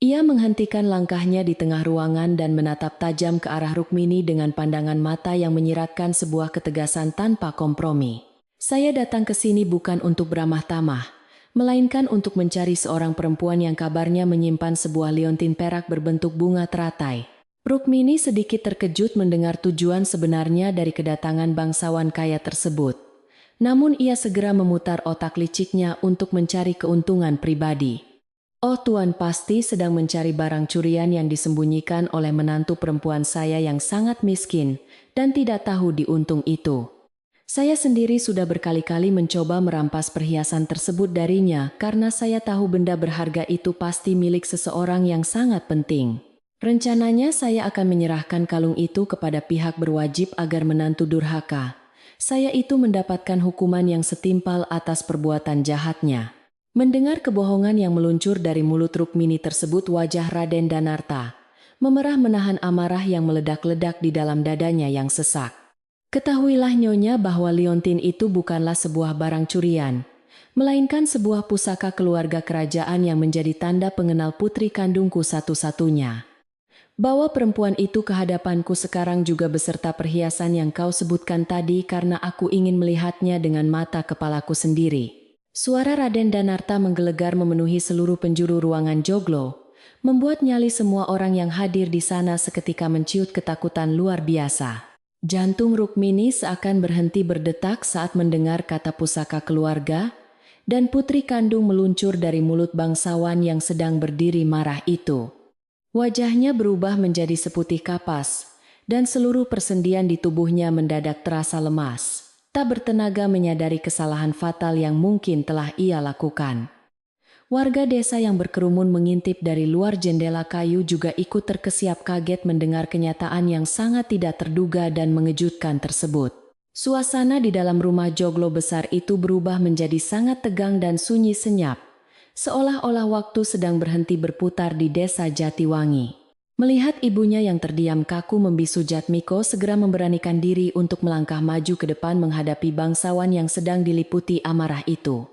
Ia menghentikan langkahnya di tengah ruangan dan menatap tajam ke arah Rukmini dengan pandangan mata yang menyiratkan sebuah ketegasan tanpa kompromi. Saya datang ke sini bukan untuk beramah tamah, melainkan untuk mencari seorang perempuan yang kabarnya menyimpan sebuah liontin perak berbentuk bunga teratai. Rukmini sedikit terkejut mendengar tujuan sebenarnya dari kedatangan bangsawan kaya tersebut. Namun ia segera memutar otak liciknya untuk mencari keuntungan pribadi. Oh, Tuan pasti sedang mencari barang curian yang disembunyikan oleh menantu perempuan saya yang sangat miskin dan tidak tahu diuntung itu. Saya sendiri sudah berkali-kali mencoba merampas perhiasan tersebut darinya karena saya tahu benda berharga itu pasti milik seseorang yang sangat penting. Rencananya saya akan menyerahkan kalung itu kepada pihak berwajib agar menantu durhaka saya itu mendapatkan hukuman yang setimpal atas perbuatan jahatnya. Mendengar kebohongan yang meluncur dari mulut Rukmini tersebut, wajah Raden Danarta memerah menahan amarah yang meledak-ledak di dalam dadanya yang sesak. Ketahuilah nyonya bahwa liontin itu bukanlah sebuah barang curian, melainkan sebuah pusaka keluarga kerajaan yang menjadi tanda pengenal putri kandungku satu-satunya. Bawa perempuan itu ke hadapanku sekarang juga beserta perhiasan yang kau sebutkan tadi karena aku ingin melihatnya dengan mata kepalaku sendiri. Suara Raden Danarta menggelegar memenuhi seluruh penjuru ruangan joglo, membuat nyali semua orang yang hadir di sana seketika menciut ketakutan luar biasa. Jantung Rukmini seakan berhenti berdetak saat mendengar kata pusaka keluarga, dan putri kandung meluncur dari mulut bangsawan yang sedang berdiri marah itu. Wajahnya berubah menjadi seputih kapas, dan seluruh persendian di tubuhnya mendadak terasa lemas. Tak bertenaga menyadari kesalahan fatal yang mungkin telah ia lakukan. Warga desa yang berkerumun mengintip dari luar jendela kayu juga ikut terkesiap kaget mendengar kenyataan yang sangat tidak terduga dan mengejutkan tersebut. Suasana di dalam rumah joglo besar itu berubah menjadi sangat tegang dan sunyi senyap, seolah-olah waktu sedang berhenti berputar di desa Jatiwangi. Melihat ibunya yang terdiam kaku membisu, Jatmiko segera memberanikan diri untuk melangkah maju ke depan menghadapi bangsawan yang sedang diliputi amarah itu.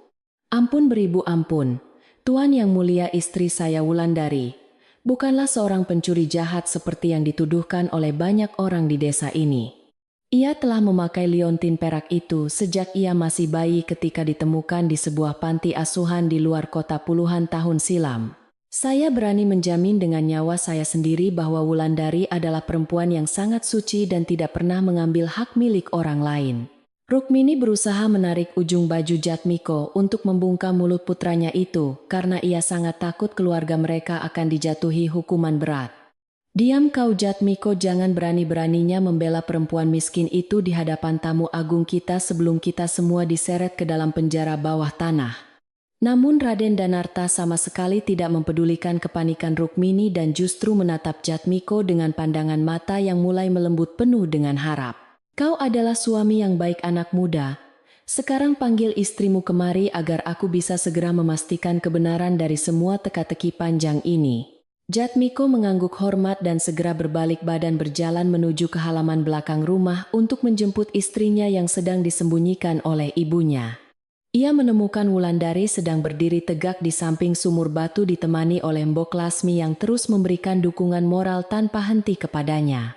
Ampun beribu ampun, Tuan yang mulia, istri saya Wulandari bukanlah seorang pencuri jahat seperti yang dituduhkan oleh banyak orang di desa ini. Ia telah memakai liontin perak itu sejak ia masih bayi ketika ditemukan di sebuah panti asuhan di luar kota puluhan tahun silam. Saya berani menjamin dengan nyawa saya sendiri bahwa Wulandari adalah perempuan yang sangat suci dan tidak pernah mengambil hak milik orang lain. Rukmini berusaha menarik ujung baju Jatmiko untuk membungkam mulut putranya itu karena ia sangat takut keluarga mereka akan dijatuhi hukuman berat. Diam kau Jatmiko, jangan berani-beraninya membela perempuan miskin itu di hadapan tamu agung kita sebelum kita semua diseret ke dalam penjara bawah tanah. Namun Raden Danarta sama sekali tidak mempedulikan kepanikan Rukmini dan justru menatap Jatmiko dengan pandangan mata yang mulai melembut penuh dengan harap. Kau adalah suami yang baik anak muda. Sekarang panggil istrimu kemari agar aku bisa segera memastikan kebenaran dari semua teka-teki panjang ini. Jatmiko mengangguk hormat dan segera berbalik badan berjalan menuju ke halaman belakang rumah untuk menjemput istrinya yang sedang disembunyikan oleh ibunya. Ia menemukan Wulandari sedang berdiri tegak di samping sumur batu ditemani oleh Mbok Lasmi yang terus memberikan dukungan moral tanpa henti kepadanya.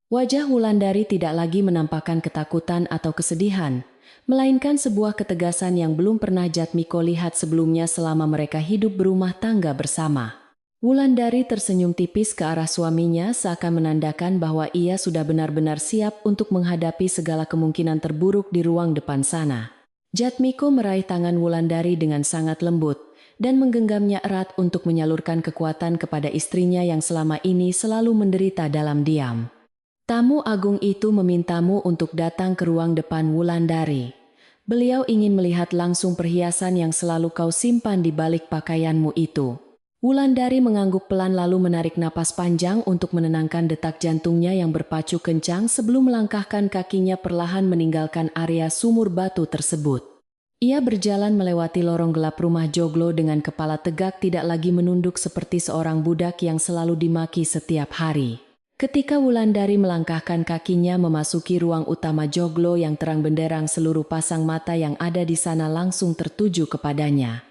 Wajah Wulandari tidak lagi menampakkan ketakutan atau kesedihan, melainkan sebuah ketegasan yang belum pernah Jatmiko lihat sebelumnya selama mereka hidup berumah tangga bersama. Wulandari tersenyum tipis ke arah suaminya seakan menandakan bahwa ia sudah benar-benar siap untuk menghadapi segala kemungkinan terburuk di ruang depan sana. Jatmiko meraih tangan Wulandari dengan sangat lembut dan menggenggamnya erat untuk menyalurkan kekuatan kepada istrinya yang selama ini selalu menderita dalam diam. Tamu agung itu memintamu untuk datang ke ruang depan Wulandari. Beliau ingin melihat langsung perhiasan yang selalu kau simpan di balik pakaianmu itu. Wulandari mengangguk pelan lalu menarik napas panjang untuk menenangkan detak jantungnya yang berpacu kencang sebelum melangkahkan kakinya perlahan meninggalkan area sumur batu tersebut. Ia berjalan melewati lorong gelap rumah joglo dengan kepala tegak tidak lagi menunduk seperti seorang budak yang selalu dimaki setiap hari. Ketika Wulandari melangkahkan kakinya memasuki ruang utama joglo yang terang benderang, seluruh pasang mata yang ada di sana langsung tertuju kepadanya.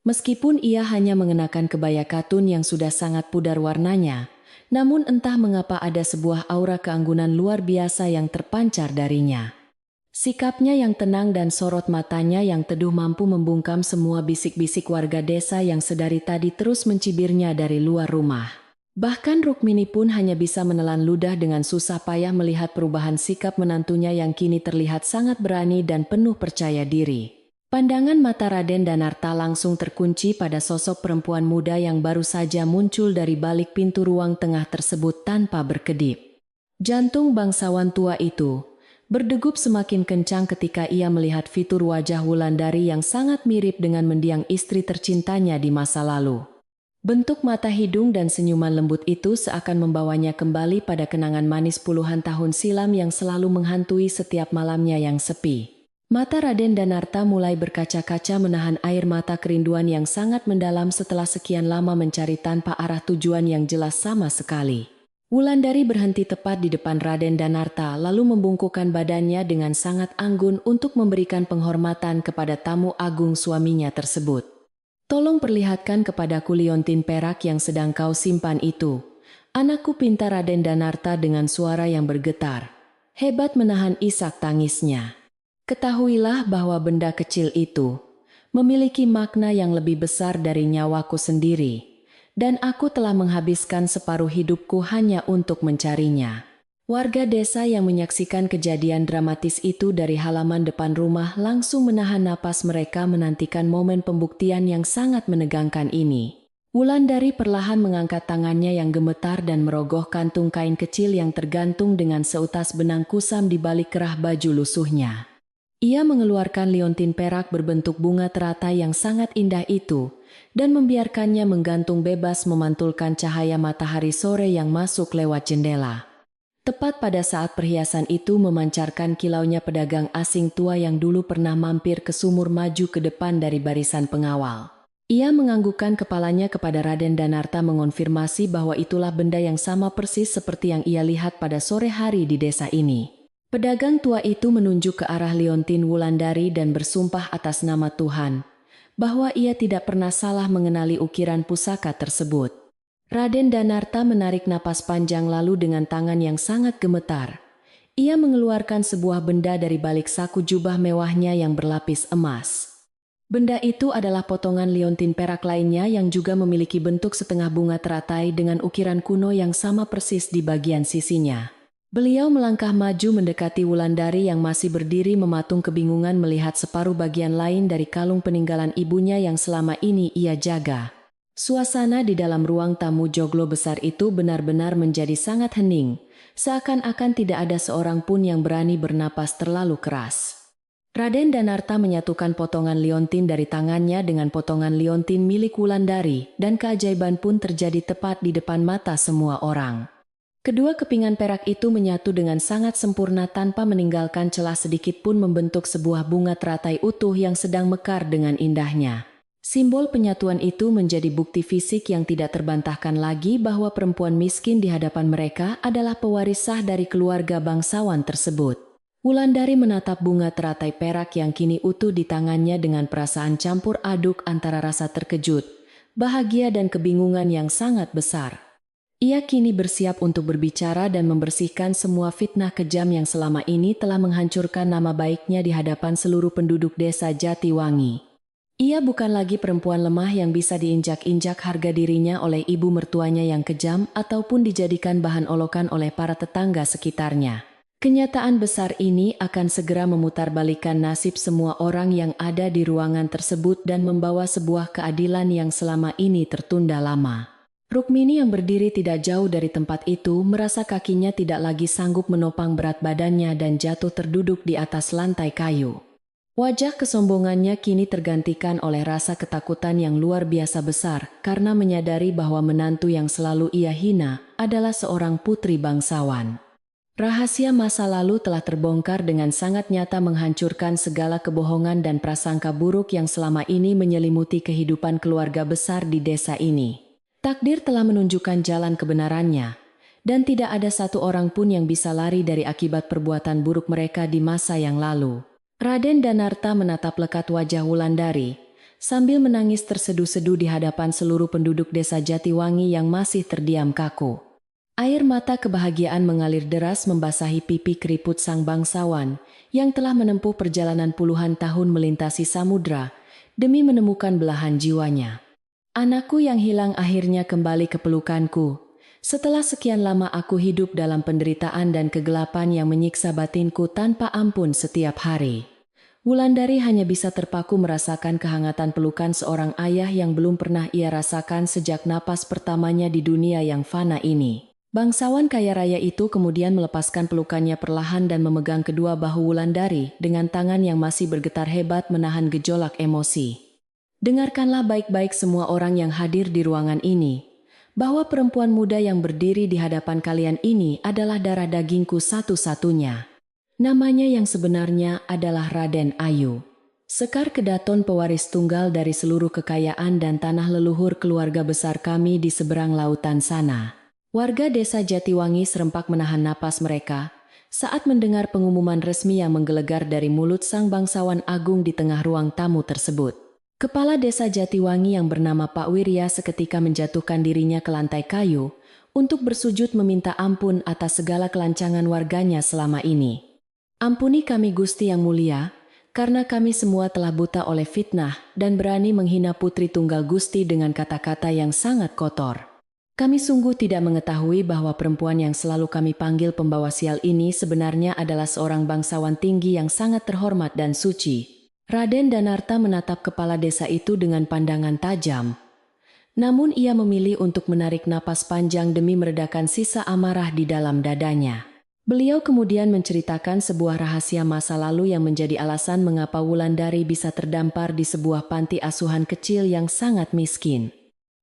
Meskipun ia hanya mengenakan kebaya katun yang sudah sangat pudar warnanya, namun entah mengapa ada sebuah aura keanggunan luar biasa yang terpancar darinya. Sikapnya yang tenang dan sorot matanya yang teduh mampu membungkam semua bisik-bisik warga desa yang sedari tadi terus mencibirnya dari luar rumah. Bahkan Rukmini pun hanya bisa menelan ludah dengan susah payah melihat perubahan sikap menantunya yang kini terlihat sangat berani dan penuh percaya diri. Pandangan mata Raden Danarta langsung terkunci pada sosok perempuan muda yang baru saja muncul dari balik pintu ruang tengah tersebut tanpa berkedip. Jantung bangsawan tua itu berdegup semakin kencang ketika ia melihat fitur wajah Wulandari yang sangat mirip dengan mendiang istri tercintanya di masa lalu. Bentuk mata hidung dan senyuman lembut itu seakan membawanya kembali pada kenangan manis puluhan tahun silam yang selalu menghantui setiap malamnya yang sepi. Mata Raden Danarta mulai berkaca-kaca menahan air mata kerinduan yang sangat mendalam setelah sekian lama mencari tanpa arah tujuan yang jelas sama sekali. Wulandari berhenti tepat di depan Raden Danarta lalu membungkukkan badannya dengan sangat anggun untuk memberikan penghormatan kepada tamu agung suaminya tersebut. Tolong perlihatkan kepadaku liontin perak yang sedang kau simpan itu. Anakku, pinta Raden Danarta dengan suara yang bergetar. Hebat menahan isak tangisnya. Ketahuilah bahwa benda kecil itu memiliki makna yang lebih besar dari nyawaku sendiri, dan aku telah menghabiskan separuh hidupku hanya untuk mencarinya. Warga desa yang menyaksikan kejadian dramatis itu dari halaman depan rumah langsung menahan napas mereka menantikan momen pembuktian yang sangat menegangkan ini. Wulandari perlahan mengangkat tangannya yang gemetar dan merogoh kantung kain kecil yang tergantung dengan seutas benang kusam di balik kerah baju lusuhnya. Ia mengeluarkan liontin perak berbentuk bunga teratai yang sangat indah itu dan membiarkannya menggantung bebas memantulkan cahaya matahari sore yang masuk lewat jendela. Tepat pada saat perhiasan itu memancarkan kilaunya, pedagang asing tua yang dulu pernah mampir ke sumur maju ke depan dari barisan pengawal. Ia menganggukkan kepalanya kepada Raden Danarta mengonfirmasi bahwa itulah benda yang sama persis seperti yang ia lihat pada sore hari di desa ini. Pedagang tua itu menunjuk ke arah liontin Wulandari dan bersumpah atas nama Tuhan bahwa ia tidak pernah salah mengenali ukiran pusaka tersebut. Raden Danarta menarik napas panjang lalu dengan tangan yang sangat gemetar, ia mengeluarkan sebuah benda dari balik saku jubah mewahnya yang berlapis emas. Benda itu adalah potongan liontin perak lainnya yang juga memiliki bentuk setengah bunga teratai dengan ukiran kuno yang sama persis di bagian sisinya. Beliau melangkah maju mendekati Wulandari yang masih berdiri mematung kebingungan melihat separuh bagian lain dari kalung peninggalan ibunya yang selama ini ia jaga. Suasana di dalam ruang tamu joglo besar itu benar-benar menjadi sangat hening, seakan-akan tidak ada seorang pun yang berani bernapas terlalu keras. Raden Danarta menyatukan potongan liontin dari tangannya dengan potongan liontin milik Wulandari dan keajaiban pun terjadi tepat di depan mata semua orang. Kedua kepingan perak itu menyatu dengan sangat sempurna tanpa meninggalkan celah sedikit pun membentuk sebuah bunga teratai utuh yang sedang mekar dengan indahnya. Simbol penyatuan itu menjadi bukti fisik yang tidak terbantahkan lagi bahwa perempuan miskin di hadapan mereka adalah pewaris sah dari keluarga bangsawan tersebut. Wulandari menatap bunga teratai perak yang kini utuh di tangannya dengan perasaan campur aduk antara rasa terkejut, bahagia dan kebingungan yang sangat besar. Ia kini bersiap untuk berbicara dan membersihkan semua fitnah kejam yang selama ini telah menghancurkan nama baiknya di hadapan seluruh penduduk desa Jatiwangi. Ia bukan lagi perempuan lemah yang bisa diinjak-injak harga dirinya oleh ibu mertuanya yang kejam ataupun dijadikan bahan olokan oleh para tetangga sekitarnya. Kenyataan besar ini akan segera memutarbalikkan nasib semua orang yang ada di ruangan tersebut dan membawa sebuah keadilan yang selama ini tertunda lama. Rukmini yang berdiri tidak jauh dari tempat itu merasa kakinya tidak lagi sanggup menopang berat badannya dan jatuh terduduk di atas lantai kayu. Wajah kesombongannya kini tergantikan oleh rasa ketakutan yang luar biasa besar karena menyadari bahwa menantu yang selalu ia hina adalah seorang putri bangsawan. Rahasia masa lalu telah terbongkar dengan sangat nyata menghancurkan segala kebohongan dan prasangka buruk yang selama ini menyelimuti kehidupan keluarga besar di desa ini. Takdir telah menunjukkan jalan kebenarannya, dan tidak ada satu orang pun yang bisa lari dari akibat perbuatan buruk mereka di masa yang lalu. Raden Danarta menatap lekat wajah Wulandari, sambil menangis terseduh-seduh di hadapan seluruh penduduk desa Jatiwangi yang masih terdiam kaku. Air mata kebahagiaan mengalir deras membasahi pipi keriput sang bangsawan, yang telah menempuh perjalanan puluhan tahun melintasi samudra, demi menemukan belahan jiwanya. Anakku yang hilang akhirnya kembali ke pelukanku. Setelah sekian lama aku hidup dalam penderitaan dan kegelapan yang menyiksa batinku tanpa ampun setiap hari. Wulandari hanya bisa terpaku merasakan kehangatan pelukan seorang ayah yang belum pernah ia rasakan sejak napas pertamanya di dunia yang fana ini. Bangsawan kaya raya itu kemudian melepaskan pelukannya perlahan dan memegang kedua bahu Wulandari dengan tangan yang masih bergetar hebat menahan gejolak emosi. Dengarkanlah baik-baik semua orang yang hadir di ruangan ini, bahwa perempuan muda yang berdiri di hadapan kalian ini adalah darah dagingku satu-satunya. Namanya yang sebenarnya adalah Raden Ayu. Sekar Kedaton pewaris tunggal dari seluruh kekayaan dan tanah leluhur keluarga besar kami di seberang lautan sana. Warga desa Jatiwangi serempak menahan napas mereka saat mendengar pengumuman resmi yang menggelegar dari mulut sang bangsawan agung di tengah ruang tamu tersebut. Kepala desa Jatiwangi yang bernama Pak Wirya seketika menjatuhkan dirinya ke lantai kayu untuk bersujud meminta ampun atas segala kelancangan warganya selama ini. Ampuni kami Gusti yang mulia, karena kami semua telah buta oleh fitnah dan berani menghina putri tunggal Gusti dengan kata-kata yang sangat kotor. Kami sungguh tidak mengetahui bahwa perempuan yang selalu kami panggil pembawa sial ini sebenarnya adalah seorang bangsawan tinggi yang sangat terhormat dan suci. Raden Danarta menatap kepala desa itu dengan pandangan tajam. Namun ia memilih untuk menarik napas panjang demi meredakan sisa amarah di dalam dadanya. Beliau kemudian menceritakan sebuah rahasia masa lalu yang menjadi alasan mengapa Wulandari bisa terdampar di sebuah panti asuhan kecil yang sangat miskin.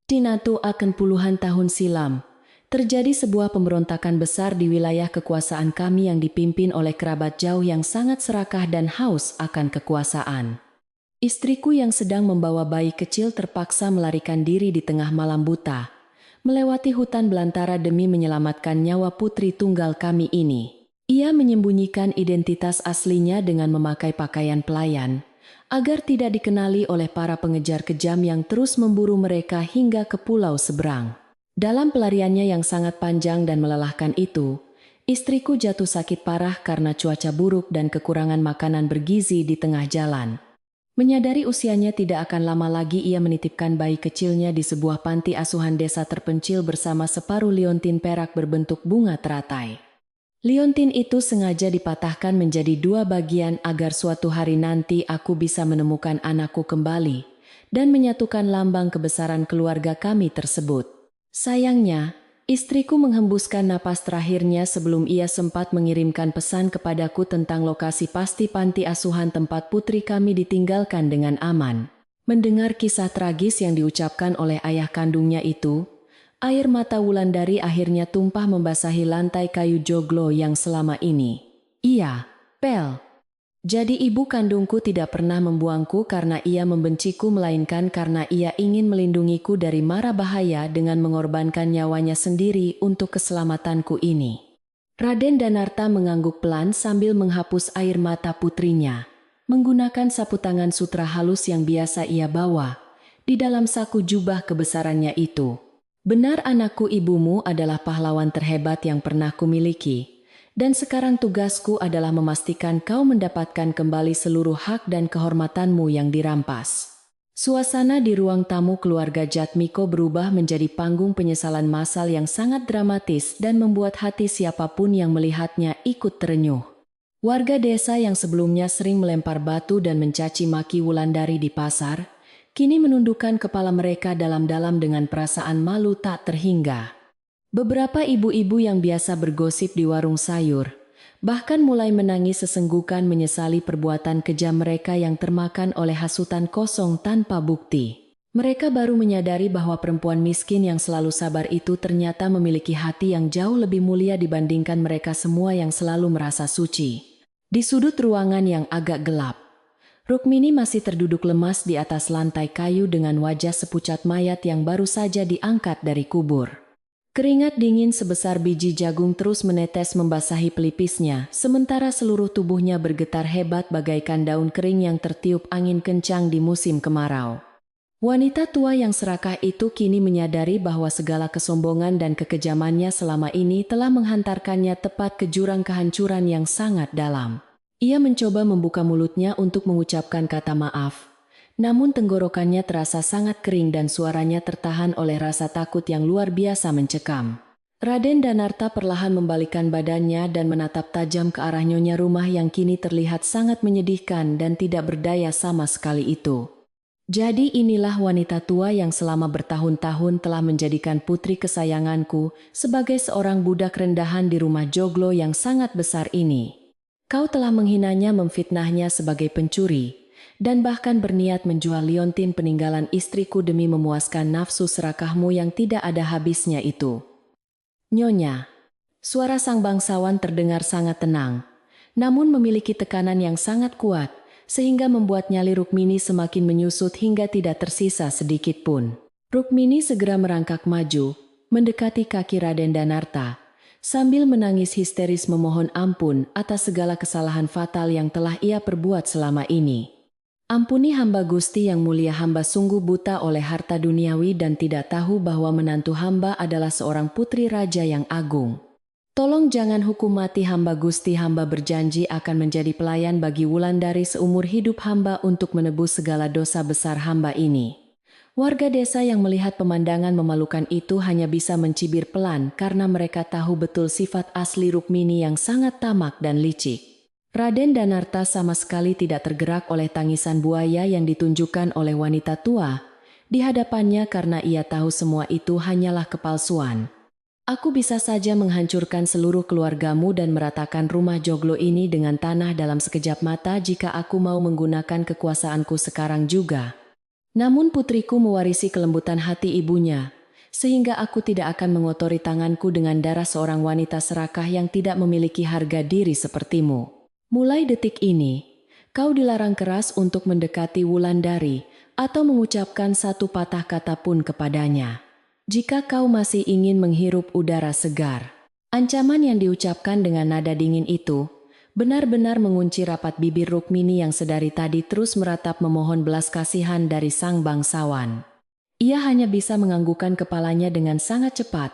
Di Natu akan puluhan tahun silam, terjadi sebuah pemberontakan besar di wilayah kekuasaan kami yang dipimpin oleh kerabat jauh yang sangat serakah dan haus akan kekuasaan. Istriku yang sedang membawa bayi kecil terpaksa melarikan diri di tengah malam buta, melewati hutan belantara demi menyelamatkan nyawa putri tunggal kami ini. Ia menyembunyikan identitas aslinya dengan memakai pakaian pelayan, agar tidak dikenali oleh para pengejar kejam yang terus memburu mereka hingga ke pulau seberang. Dalam pelariannya yang sangat panjang dan melelahkan itu, istriku jatuh sakit parah karena cuaca buruk dan kekurangan makanan bergizi di tengah jalan. Menyadari usianya tidak akan lama lagi ia menitipkan bayi kecilnya di sebuah panti asuhan desa terpencil bersama separuh liontin perak berbentuk bunga teratai. Liontin itu sengaja dipatahkan menjadi dua bagian agar suatu hari nanti aku bisa menemukan anakku kembali dan menyatukan lambang kebesaran keluarga kami tersebut. Sayangnya, istriku menghembuskan napas terakhirnya sebelum ia sempat mengirimkan pesan kepadaku tentang lokasi pasti panti asuhan tempat putri kami ditinggalkan dengan aman. Mendengar kisah tragis yang diucapkan oleh ayah kandungnya itu, air mata Wulandari akhirnya tumpah membasahi lantai kayu joglo yang selama ini. Iya, Pel. Jadi ibu kandungku tidak pernah membuangku karena ia membenciku melainkan karena ia ingin melindungiku dari mara bahaya dengan mengorbankan nyawanya sendiri untuk keselamatanku ini. Raden Danarta mengangguk pelan sambil menghapus air mata putrinya, menggunakan sapu tangan sutra halus yang biasa ia bawa di dalam saku jubah kebesarannya itu. Benar anakku, ibumu adalah pahlawan terhebat yang pernah kumiliki. Dan sekarang tugasku adalah memastikan kau mendapatkan kembali seluruh hak dan kehormatanmu yang dirampas. Suasana di ruang tamu keluarga Jatmiko berubah menjadi panggung penyesalan massal yang sangat dramatis dan membuat hati siapapun yang melihatnya ikut terenyuh. Warga desa yang sebelumnya sering melempar batu dan mencaci maki Wulandari di pasar, kini menundukkan kepala mereka dalam-dalam dengan perasaan malu tak terhingga. Beberapa ibu-ibu yang biasa bergosip di warung sayur, bahkan mulai menangis sesenggukan menyesali perbuatan kejam mereka yang termakan oleh hasutan kosong tanpa bukti. Mereka baru menyadari bahwa perempuan miskin yang selalu sabar itu ternyata memiliki hati yang jauh lebih mulia dibandingkan mereka semua yang selalu merasa suci. Di sudut ruangan yang agak gelap, Rukmini masih terduduk lemas di atas lantai kayu dengan wajah sepucat mayat yang baru saja diangkat dari kubur. Keringat dingin sebesar biji jagung terus menetes membasahi pelipisnya, sementara seluruh tubuhnya bergetar hebat bagaikan daun kering yang tertiup angin kencang di musim kemarau. Wanita tua yang serakah itu kini menyadari bahwa segala kesombongan dan kekejamannya selama ini telah menghantarkannya tepat ke jurang kehancuran yang sangat dalam. Ia mencoba membuka mulutnya untuk mengucapkan kata maaf. Namun tenggorokannya terasa sangat kering dan suaranya tertahan oleh rasa takut yang luar biasa mencekam. Raden Danarta perlahan membalikkan badannya dan menatap tajam ke arah nyonya rumah yang kini terlihat sangat menyedihkan dan tidak berdaya sama sekali itu. Jadi inilah wanita tua yang selama bertahun-tahun telah menjadikan putri kesayanganku sebagai seorang budak rendahan di rumah joglo yang sangat besar ini. Kau telah menghinanya, memfitnahnya sebagai pencuri, dan bahkan berniat menjual liontin peninggalan istriku demi memuaskan nafsu serakahmu yang tidak ada habisnya itu. Nyonya, suara sang bangsawan terdengar sangat tenang, namun memiliki tekanan yang sangat kuat, sehingga membuat nyali Rukmini semakin menyusut hingga tidak tersisa sedikit pun. Rukmini segera merangkak maju, mendekati kaki Raden Danarta, sambil menangis histeris memohon ampun atas segala kesalahan fatal yang telah ia perbuat selama ini. Ampuni hamba Gusti yang mulia, hamba sungguh buta oleh harta duniawi dan tidak tahu bahwa menantu hamba adalah seorang putri raja yang agung. Tolong jangan hukum mati hamba Gusti, hamba berjanji akan menjadi pelayan bagi Wulandari seumur hidup hamba untuk menebus segala dosa besar hamba ini. Warga desa yang melihat pemandangan memalukan itu hanya bisa mencibir pelan karena mereka tahu betul sifat asli Rukmini yang sangat tamak dan licik. Raden Danarta sama sekali tidak tergerak oleh tangisan buaya yang ditunjukkan oleh wanita tua di hadapannya karena ia tahu semua itu hanyalah kepalsuan. Aku bisa saja menghancurkan seluruh keluargamu dan meratakan rumah joglo ini dengan tanah dalam sekejap mata jika aku mau menggunakan kekuasaanku sekarang juga. Namun putriku mewarisi kelembutan hati ibunya, sehingga aku tidak akan mengotori tanganku dengan darah seorang wanita serakah yang tidak memiliki harga diri sepertimu. Mulai detik ini, kau dilarang keras untuk mendekati Wulandari atau mengucapkan satu patah kata pun kepadanya. Jika kau masih ingin menghirup udara segar. Ancaman yang diucapkan dengan nada dingin itu benar-benar mengunci rapat bibir Rukmini yang sedari tadi terus meratap memohon belas kasihan dari sang bangsawan. Ia hanya bisa menganggukkan kepalanya dengan sangat cepat,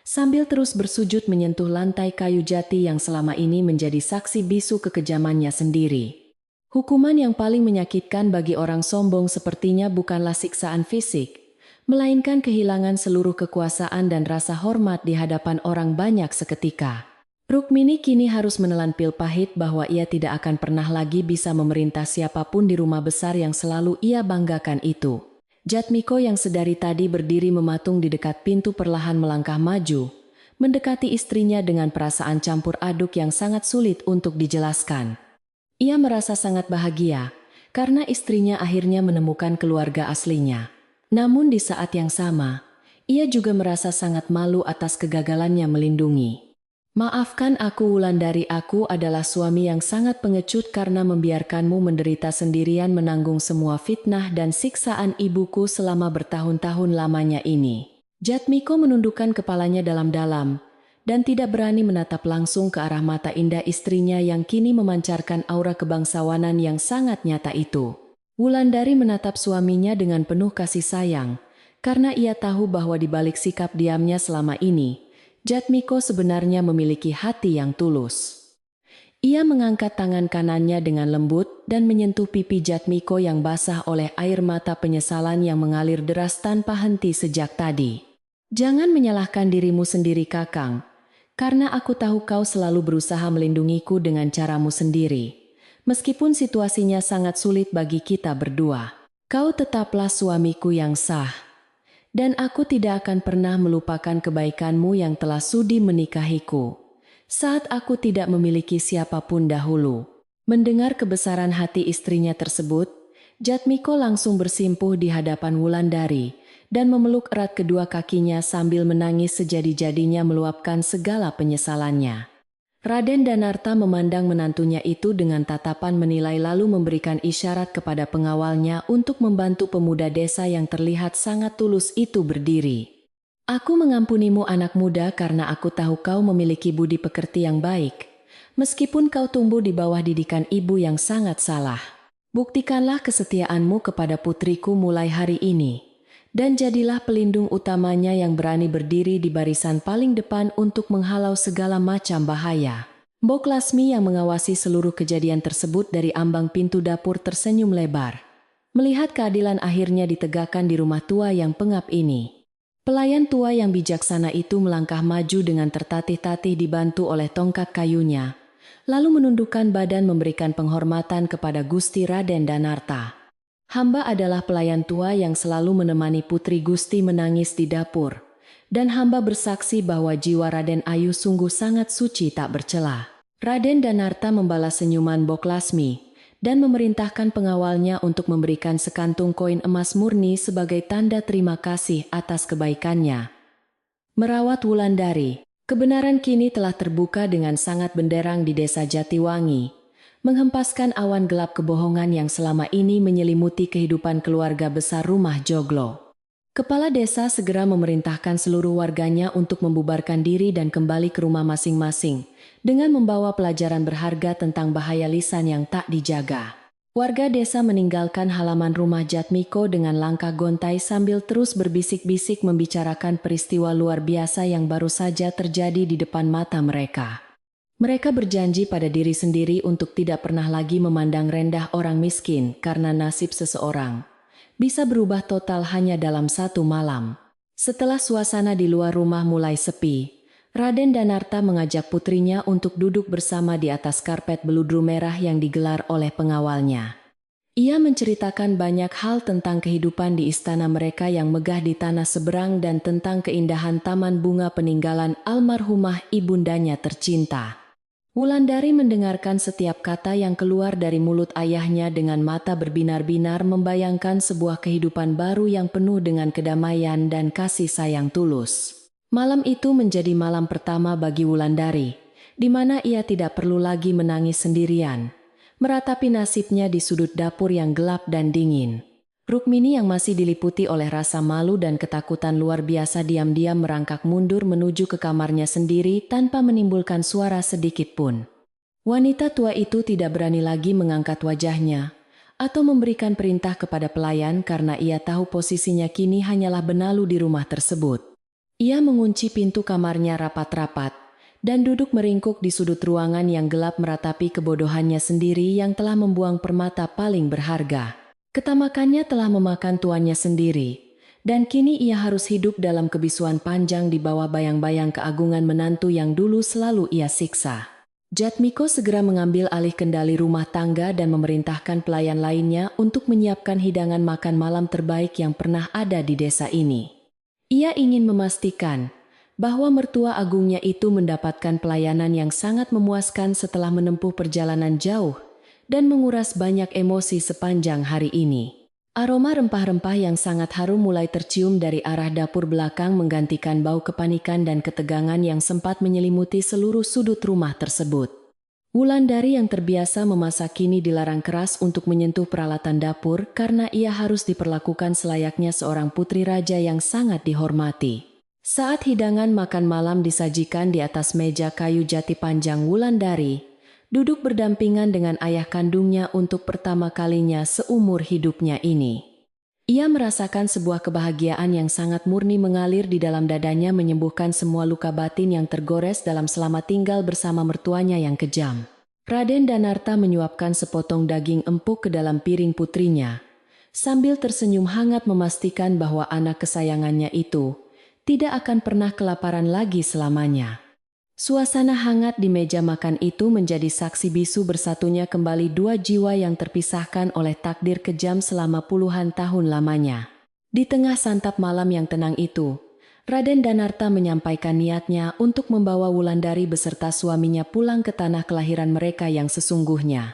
sambil terus bersujud menyentuh lantai kayu jati yang selama ini menjadi saksi bisu kekejamannya sendiri. Hukuman yang paling menyakitkan bagi orang sombong sepertinya bukanlah siksaan fisik, melainkan kehilangan seluruh kekuasaan dan rasa hormat di hadapan orang banyak seketika. Rukmini kini harus menelan pil pahit bahwa ia tidak akan pernah lagi bisa memerintah siapapun di rumah besar yang selalu ia banggakan itu. Jatmiko yang sedari tadi berdiri mematung di dekat pintu perlahan melangkah maju, mendekati istrinya dengan perasaan campur aduk yang sangat sulit untuk dijelaskan. Ia merasa sangat bahagia, karena istrinya akhirnya menemukan keluarga aslinya. Namun di saat yang sama, ia juga merasa sangat malu atas kegagalannya melindungi. Maafkan aku Wulandari, aku adalah suami yang sangat pengecut karena membiarkanmu menderita sendirian menanggung semua fitnah dan siksaan ibuku selama bertahun-tahun lamanya ini. Jatmiko menundukkan kepalanya dalam-dalam dan tidak berani menatap langsung ke arah mata indah istrinya yang kini memancarkan aura kebangsawanan yang sangat nyata itu. Wulandari menatap suaminya dengan penuh kasih sayang karena ia tahu bahwa di balik sikap diamnya selama ini, Jatmiko sebenarnya memiliki hati yang tulus. Ia mengangkat tangan kanannya dengan lembut dan menyentuh pipi Jatmiko yang basah oleh air mata penyesalan yang mengalir deras tanpa henti sejak tadi. Jangan menyalahkan dirimu sendiri, Kakang, karena aku tahu kau selalu berusaha melindungiku dengan caramu sendiri. Meskipun situasinya sangat sulit bagi kita berdua, kau tetaplah suamiku yang sah. Dan aku tidak akan pernah melupakan kebaikanmu yang telah sudi menikahiku saat aku tidak memiliki siapapun dahulu. Mendengar kebesaran hati istrinya tersebut, Jatmiko langsung bersimpuh di hadapan Wulandari dan memeluk erat kedua kakinya sambil menangis sejadi-jadinya meluapkan segala penyesalannya. Raden Danarta memandang menantunya itu dengan tatapan menilai lalu memberikan isyarat kepada pengawalnya untuk membantu pemuda desa yang terlihat sangat tulus itu berdiri. Aku mengampunimu anak muda karena aku tahu kau memiliki budi pekerti yang baik. Meskipun kau tumbuh di bawah didikan ibu yang sangat salah. Buktikanlah kesetiaanmu kepada putriku mulai hari ini. Dan jadilah pelindung utamanya yang berani berdiri di barisan paling depan untuk menghalau segala macam bahaya. Mbok Lasmi yang mengawasi seluruh kejadian tersebut dari ambang pintu dapur tersenyum lebar. Melihat keadilan akhirnya ditegakkan di rumah tua yang pengap ini. Pelayan tua yang bijaksana itu melangkah maju dengan tertatih-tatih dibantu oleh tongkat kayunya, lalu menundukkan badan memberikan penghormatan kepada Gusti Raden Danarta. Hamba adalah pelayan tua yang selalu menemani putri Gusti menangis di dapur, dan hamba bersaksi bahwa jiwa Raden Ayu sungguh sangat suci tak bercela. Raden Danarta membalas senyuman Mbok Lasmi, dan memerintahkan pengawalnya untuk memberikan sekantung koin emas murni sebagai tanda terima kasih atas kebaikannya. Merawat Wulandari, kebenaran kini telah terbuka dengan sangat benderang di desa Jatiwangi, menghempaskan awan gelap kebohongan yang selama ini menyelimuti kehidupan keluarga besar rumah Joglo. Kepala desa segera memerintahkan seluruh warganya untuk membubarkan diri dan kembali ke rumah masing-masing, dengan membawa pelajaran berharga tentang bahaya lisan yang tak dijaga. Warga desa meninggalkan halaman rumah Jatmiko dengan langkah gontai sambil terus berbisik-bisik membicarakan peristiwa luar biasa yang baru saja terjadi di depan mata mereka. Mereka berjanji pada diri sendiri untuk tidak pernah lagi memandang rendah orang miskin karena nasib seseorang bisa berubah total hanya dalam satu malam. Setelah suasana di luar rumah mulai sepi, Raden Danarta mengajak putrinya untuk duduk bersama di atas karpet beludru merah yang digelar oleh pengawalnya. Ia menceritakan banyak hal tentang kehidupan di istana mereka yang megah di tanah seberang dan tentang keindahan taman bunga peninggalan almarhumah ibundanya tercinta. Wulandari mendengarkan setiap kata yang keluar dari mulut ayahnya dengan mata berbinar-binar membayangkan sebuah kehidupan baru yang penuh dengan kedamaian dan kasih sayang tulus. Malam itu menjadi malam pertama bagi Wulandari, di mana ia tidak perlu lagi menangis sendirian, meratapi nasibnya di sudut dapur yang gelap dan dingin. Rukmini yang masih diliputi oleh rasa malu dan ketakutan luar biasa diam-diam merangkak mundur menuju ke kamarnya sendiri tanpa menimbulkan suara sedikit pun. Wanita tua itu tidak berani lagi mengangkat wajahnya atau memberikan perintah kepada pelayan karena ia tahu posisinya kini hanyalah benalu di rumah tersebut. Ia mengunci pintu kamarnya rapat-rapat dan duduk meringkuk di sudut ruangan yang gelap meratapi kebodohannya sendiri yang telah membuang permata paling berharga. Ketamakannya telah memakan tuannya sendiri, dan kini ia harus hidup dalam kebisuan panjang di bawah bayang-bayang keagungan menantu yang dulu selalu ia siksa. Jatmiko segera mengambil alih kendali rumah tangga dan memerintahkan pelayan lainnya untuk menyiapkan hidangan makan malam terbaik yang pernah ada di desa ini. Ia ingin memastikan bahwa mertua agungnya itu mendapatkan pelayanan yang sangat memuaskan setelah menempuh perjalanan jauh dan menguras banyak emosi sepanjang hari ini. Aroma rempah-rempah yang sangat harum mulai tercium dari arah dapur belakang menggantikan bau kepanikan dan ketegangan yang sempat menyelimuti seluruh sudut rumah tersebut. Wulandari yang terbiasa memasak kini dilarang keras untuk menyentuh peralatan dapur karena ia harus diperlakukan selayaknya seorang putri raja yang sangat dihormati. Saat hidangan makan malam disajikan di atas meja kayu jati panjang, Wulandari duduk berdampingan dengan ayah kandungnya untuk pertama kalinya seumur hidupnya ini. Ia merasakan sebuah kebahagiaan yang sangat murni mengalir di dalam dadanya menyembuhkan semua luka batin yang tergores dalam selama tinggal bersama mertuanya yang kejam. Raden Danarta menyuapkan sepotong daging empuk ke dalam piring putrinya, sambil tersenyum hangat memastikan bahwa anak kesayangannya itu tidak akan pernah kelaparan lagi selamanya. Suasana hangat di meja makan itu menjadi saksi bisu bersatunya kembali dua jiwa yang terpisahkan oleh takdir kejam selama puluhan tahun lamanya. Di tengah santap malam yang tenang itu, Raden Danarta menyampaikan niatnya untuk membawa Wulandari beserta suaminya pulang ke tanah kelahiran mereka yang sesungguhnya.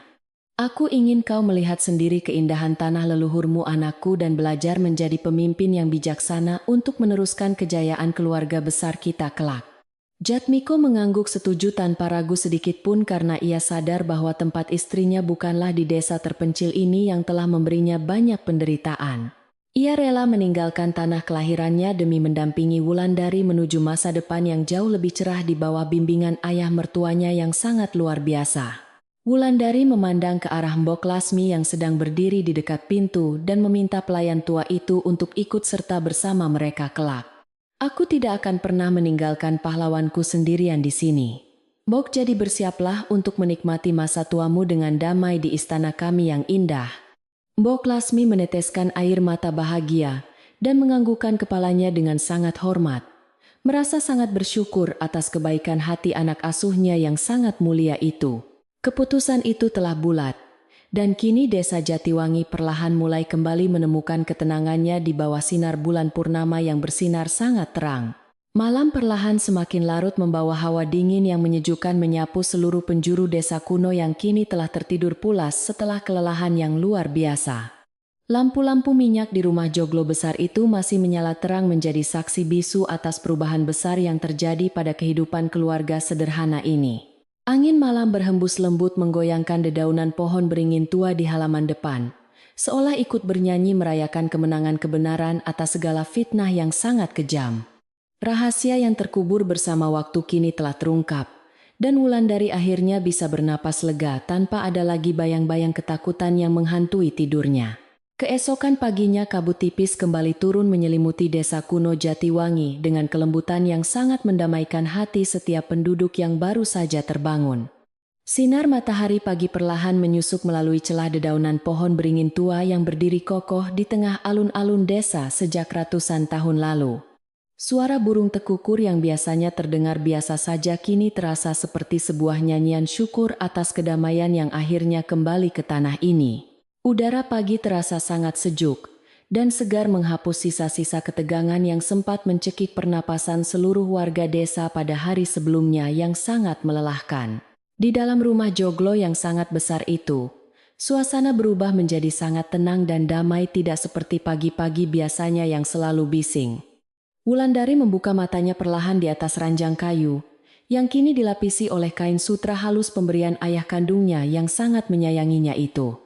Aku ingin kau melihat sendiri keindahan tanah leluhurmu anakku dan belajar menjadi pemimpin yang bijaksana untuk meneruskan kejayaan keluarga besar kita kelak. Jatmiko mengangguk setuju tanpa ragu sedikit pun karena ia sadar bahwa tempat istrinya bukanlah di desa terpencil ini yang telah memberinya banyak penderitaan. Ia rela meninggalkan tanah kelahirannya demi mendampingi Wulandari menuju masa depan yang jauh lebih cerah di bawah bimbingan ayah mertuanya yang sangat luar biasa. Wulandari memandang ke arah Mbok Lasmi yang sedang berdiri di dekat pintu dan meminta pelayan tua itu untuk ikut serta bersama mereka kelak. Aku tidak akan pernah meninggalkan pahlawanku sendirian di sini. Mbok, jadi bersiaplah untuk menikmati masa tuamu dengan damai di istana kami yang indah. Mbok Lasmi meneteskan air mata bahagia dan menganggukkan kepalanya dengan sangat hormat. Merasa sangat bersyukur atas kebaikan hati anak asuhnya yang sangat mulia itu. Keputusan itu telah bulat. Dan kini desa Jatiwangi perlahan mulai kembali menemukan ketenangannya di bawah sinar bulan purnama yang bersinar sangat terang. Malam perlahan semakin larut membawa hawa dingin yang menyejukkan menyapu seluruh penjuru desa kuno yang kini telah tertidur pulas setelah kelelahan yang luar biasa. Lampu-lampu minyak di rumah joglo besar itu masih menyala terang menjadi saksi bisu atas perubahan besar yang terjadi pada kehidupan keluarga sederhana ini. Angin malam berhembus lembut menggoyangkan dedaunan pohon beringin tua di halaman depan, seolah ikut bernyanyi merayakan kemenangan kebenaran atas segala fitnah yang sangat kejam. Rahasia yang terkubur bersama waktu kini telah terungkap, dan Wulandari akhirnya bisa bernapas lega tanpa ada lagi bayang-bayang ketakutan yang menghantui tidurnya. Keesokan paginya kabut tipis kembali turun menyelimuti desa kuno Jatiwangi dengan kelembutan yang sangat mendamaikan hati setiap penduduk yang baru saja terbangun. Sinar matahari pagi perlahan menyusup melalui celah dedaunan pohon beringin tua yang berdiri kokoh di tengah alun-alun desa sejak ratusan tahun lalu. Suara burung tekukur yang biasanya terdengar biasa saja kini terasa seperti sebuah nyanyian syukur atas kedamaian yang akhirnya kembali ke tanah ini. Udara pagi terasa sangat sejuk dan segar menghapus sisa-sisa ketegangan yang sempat mencekik pernapasan seluruh warga desa pada hari sebelumnya yang sangat melelahkan. Di dalam rumah joglo yang sangat besar itu, suasana berubah menjadi sangat tenang dan damai, tidak seperti pagi-pagi biasanya yang selalu bising. Wulandari membuka matanya perlahan di atas ranjang kayu, yang kini dilapisi oleh kain sutra halus pemberian ayah kandungnya yang sangat menyayanginya itu.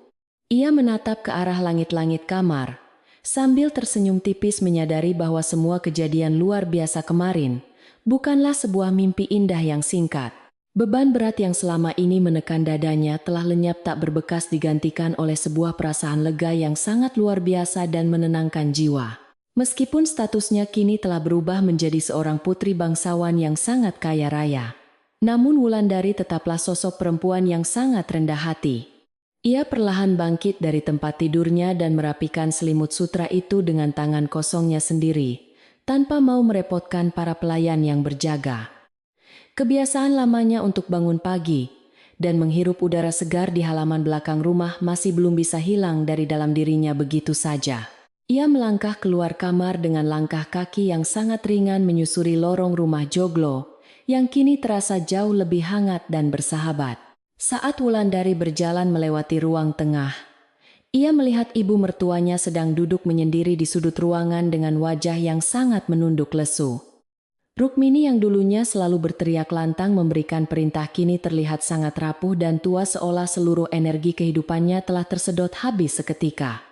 Ia menatap ke arah langit-langit kamar, sambil tersenyum tipis menyadari bahwa semua kejadian luar biasa kemarin bukanlah sebuah mimpi indah yang singkat. Beban berat yang selama ini menekan dadanya telah lenyap tak berbekas digantikan oleh sebuah perasaan lega yang sangat luar biasa dan menenangkan jiwa. Meskipun statusnya kini telah berubah menjadi seorang putri bangsawan yang sangat kaya raya, namun Wulandari tetaplah sosok perempuan yang sangat rendah hati. Ia perlahan bangkit dari tempat tidurnya dan merapikan selimut sutra itu dengan tangan kosongnya sendiri, tanpa mau merepotkan para pelayan yang berjaga. Kebiasaan lamanya untuk bangun pagi dan menghirup udara segar di halaman belakang rumah masih belum bisa hilang dari dalam dirinya begitu saja. Ia melangkah keluar kamar dengan langkah kaki yang sangat ringan menyusuri lorong rumah joglo, yang kini terasa jauh lebih hangat dan bersahabat. Saat Wulandari berjalan melewati ruang tengah, ia melihat ibu mertuanya sedang duduk menyendiri di sudut ruangan dengan wajah yang sangat menunduk lesu. Rukmini yang dulunya selalu berteriak lantang memberikan perintah kini terlihat sangat rapuh dan tua, seolah seluruh energi kehidupannya telah tersedot habis seketika.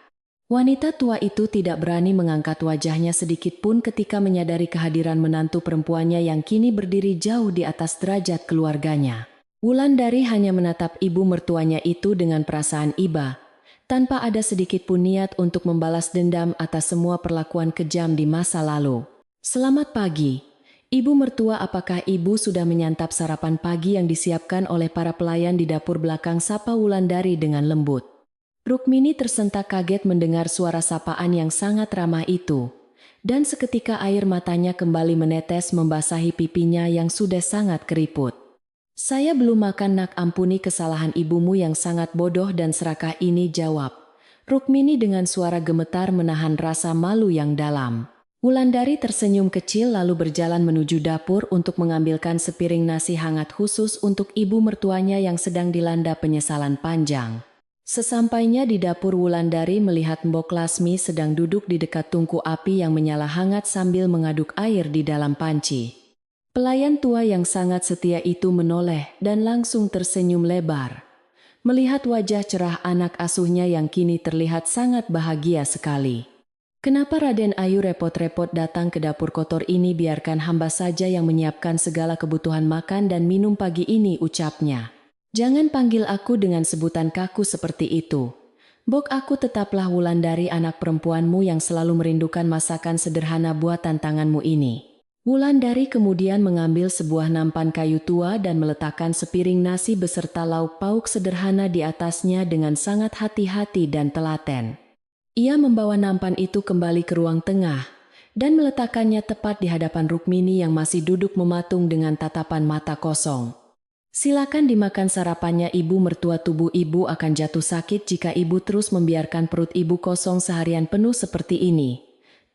Wanita tua itu tidak berani mengangkat wajahnya sedikit pun ketika menyadari kehadiran menantu perempuannya yang kini berdiri jauh di atas derajat keluarganya. Wulandari hanya menatap ibu mertuanya itu dengan perasaan iba, tanpa ada sedikit pun niat untuk membalas dendam atas semua perlakuan kejam di masa lalu. "Selamat pagi, Ibu mertua, apakah ibu sudah menyantap sarapan pagi yang disiapkan oleh para pelayan di dapur belakang?" sapa Wulandari dengan lembut. Rukmini tersentak kaget mendengar suara sapaan yang sangat ramah itu. Dan seketika air matanya kembali menetes membasahi pipinya yang sudah sangat keriput. "Saya belum makan, nak." "Ampuni kesalahan ibumu yang sangat bodoh dan serakah ini," jawab Rukmini dengan suara gemetar menahan rasa malu yang dalam. Wulandari tersenyum kecil lalu berjalan menuju dapur untuk mengambilkan sepiring nasi hangat khusus untuk ibu mertuanya yang sedang dilanda penyesalan panjang. Sesampainya di dapur, Wulandari melihat Mbok Lasmi sedang duduk di dekat tungku api yang menyala hangat sambil mengaduk air di dalam panci. Pelayan tua yang sangat setia itu menoleh dan langsung tersenyum lebar. Melihat wajah cerah anak asuhnya yang kini terlihat sangat bahagia sekali. "Kenapa Raden Ayu repot-repot datang ke dapur kotor ini? Biarkan hamba saja yang menyiapkan segala kebutuhan makan dan minum pagi ini," ucapnya. "Jangan panggil aku dengan sebutan kaku seperti itu. Mbok, aku tetaplah Wulandari, anak perempuanmu yang selalu merindukan masakan sederhana buatan tanganmu ini." Wulandari kemudian mengambil sebuah nampan kayu tua dan meletakkan sepiring nasi beserta lauk pauk sederhana di atasnya dengan sangat hati-hati dan telaten. Ia membawa nampan itu kembali ke ruang tengah dan meletakkannya tepat di hadapan Rukmini yang masih duduk mematung dengan tatapan mata kosong. "Silakan dimakan sarapannya, ibu mertua. Tubuh ibu akan jatuh sakit jika ibu terus membiarkan perut ibu kosong seharian penuh seperti ini,"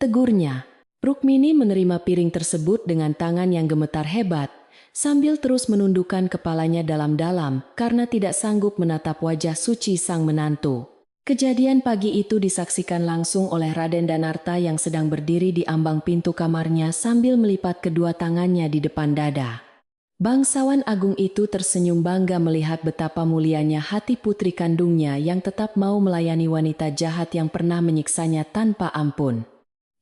tegurnya. Rukmini menerima piring tersebut dengan tangan yang gemetar hebat, sambil terus menundukkan kepalanya dalam-dalam karena tidak sanggup menatap wajah suci sang menantu. Kejadian pagi itu disaksikan langsung oleh Raden Danarta yang sedang berdiri di ambang pintu kamarnya sambil melipat kedua tangannya di depan dada. Bangsawan agung itu tersenyum bangga melihat betapa mulianya hati putri kandungnya yang tetap mau melayani wanita jahat yang pernah menyiksanya tanpa ampun.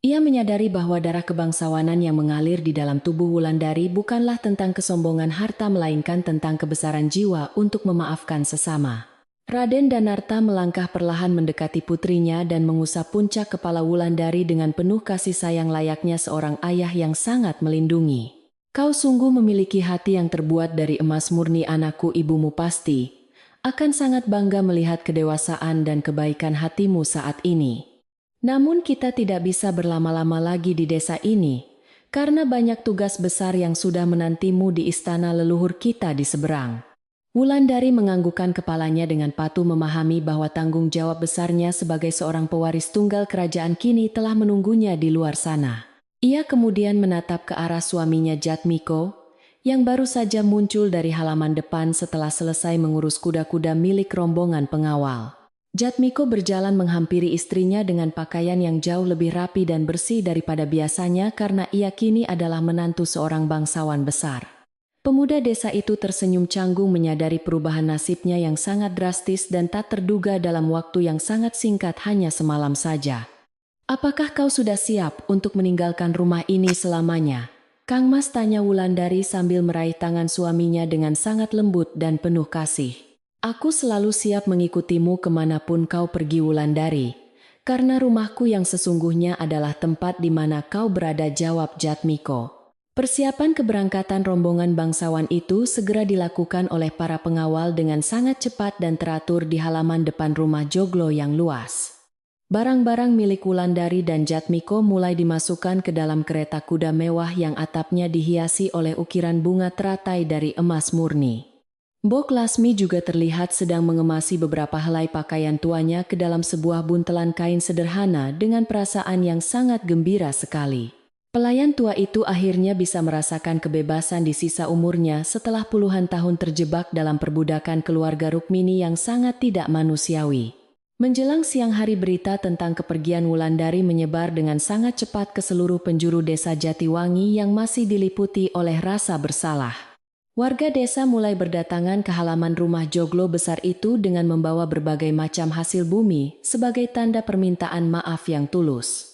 Ia menyadari bahwa darah kebangsawanan yang mengalir di dalam tubuh Wulandari bukanlah tentang kesombongan harta melainkan tentang kebesaran jiwa untuk memaafkan sesama. Raden Danarta melangkah perlahan mendekati putrinya dan mengusap puncak kepala Wulandari dengan penuh kasih sayang layaknya seorang ayah yang sangat melindungi. "Kau sungguh memiliki hati yang terbuat dari emas murni, anakku. Ibumu pasti akan sangat bangga melihat kedewasaan dan kebaikan hatimu saat ini. Namun kita tidak bisa berlama-lama lagi di desa ini, karena banyak tugas besar yang sudah menantimu di istana leluhur kita di seberang." Wulandari menganggukkan kepalanya dengan patuh, memahami bahwa tanggung jawab besarnya sebagai seorang pewaris tunggal kerajaan kini telah menunggunya di luar sana. Ia kemudian menatap ke arah suaminya Jatmiko, yang baru saja muncul dari halaman depan setelah selesai mengurus kuda-kuda milik rombongan pengawal. Jatmiko berjalan menghampiri istrinya dengan pakaian yang jauh lebih rapi dan bersih daripada biasanya karena ia kini adalah menantu seorang bangsawan besar. Pemuda desa itu tersenyum canggung menyadari perubahan nasibnya yang sangat drastis dan tak terduga dalam waktu yang sangat singkat, hanya semalam saja. "Apakah kau sudah siap untuk meninggalkan rumah ini selamanya, Kang Mas?" tanya Wulandari sambil meraih tangan suaminya dengan sangat lembut dan penuh kasih. "Aku selalu siap mengikutimu kemanapun kau pergi, Wulandari, karena rumahku yang sesungguhnya adalah tempat di mana kau berada," jawab Jatmiko. Persiapan keberangkatan rombongan bangsawan itu segera dilakukan oleh para pengawal dengan sangat cepat dan teratur di halaman depan rumah joglo yang luas. Barang-barang milik Wulandari dan Jatmiko mulai dimasukkan ke dalam kereta kuda mewah yang atapnya dihiasi oleh ukiran bunga teratai dari emas murni. Mbok Lasmi juga terlihat sedang mengemasi beberapa helai pakaian tuanya ke dalam sebuah buntelan kain sederhana dengan perasaan yang sangat gembira sekali. Pelayan tua itu akhirnya bisa merasakan kebebasan di sisa umurnya setelah puluhan tahun terjebak dalam perbudakan keluarga Rukmini yang sangat tidak manusiawi. Menjelang siang hari, berita tentang kepergian Wulandari menyebar dengan sangat cepat ke seluruh penjuru desa Jatiwangi yang masih diliputi oleh rasa bersalah. Warga desa mulai berdatangan ke halaman rumah joglo besar itu dengan membawa berbagai macam hasil bumi sebagai tanda permintaan maaf yang tulus.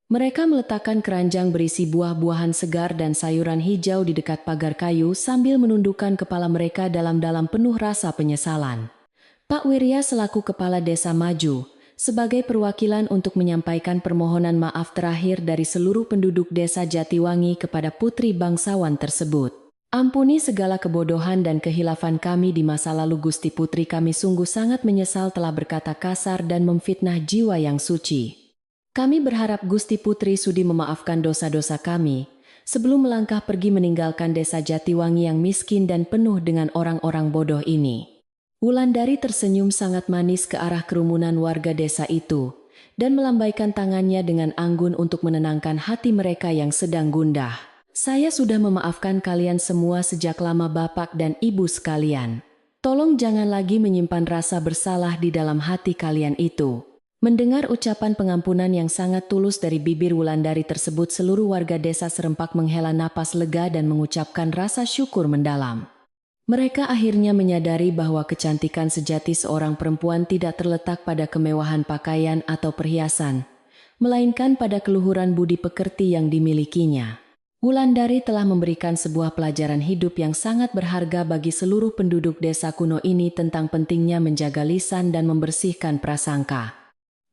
Mereka meletakkan keranjang berisi buah-buahan segar dan sayuran hijau di dekat pagar kayu sambil menundukkan kepala mereka dalam-dalam penuh rasa penyesalan. Pak Wirya selaku kepala desa maju, sebagai perwakilan untuk menyampaikan permohonan maaf terakhir dari seluruh penduduk desa Jatiwangi kepada putri bangsawan tersebut. Ampuni segala kebodohan dan kehilafan kami di masa lalu Gusti Putri, kami sungguh sangat menyesal telah berkata kasar dan memfitnah jiwa yang suci. Kami berharap Gusti Putri sudi memaafkan dosa-dosa kami, sebelum melangkah pergi meninggalkan desa Jatiwangi yang miskin dan penuh dengan orang-orang bodoh ini. Wulandari tersenyum sangat manis ke arah kerumunan warga desa itu, dan melambaikan tangannya dengan anggun untuk menenangkan hati mereka yang sedang gundah. Saya sudah memaafkan kalian semua sejak lama Bapak dan Ibu sekalian. Tolong jangan lagi menyimpan rasa bersalah di dalam hati kalian itu. Mendengar ucapan pengampunan yang sangat tulus dari bibir Wulandari tersebut, seluruh warga desa serempak menghela napas lega dan mengucapkan rasa syukur mendalam. Mereka akhirnya menyadari bahwa kecantikan sejati seorang perempuan tidak terletak pada kemewahan pakaian atau perhiasan, melainkan pada keluhuran budi pekerti yang dimilikinya. Wulandari telah memberikan sebuah pelajaran hidup yang sangat berharga bagi seluruh penduduk desa kuno ini tentang pentingnya menjaga lisan dan membersihkan prasangka.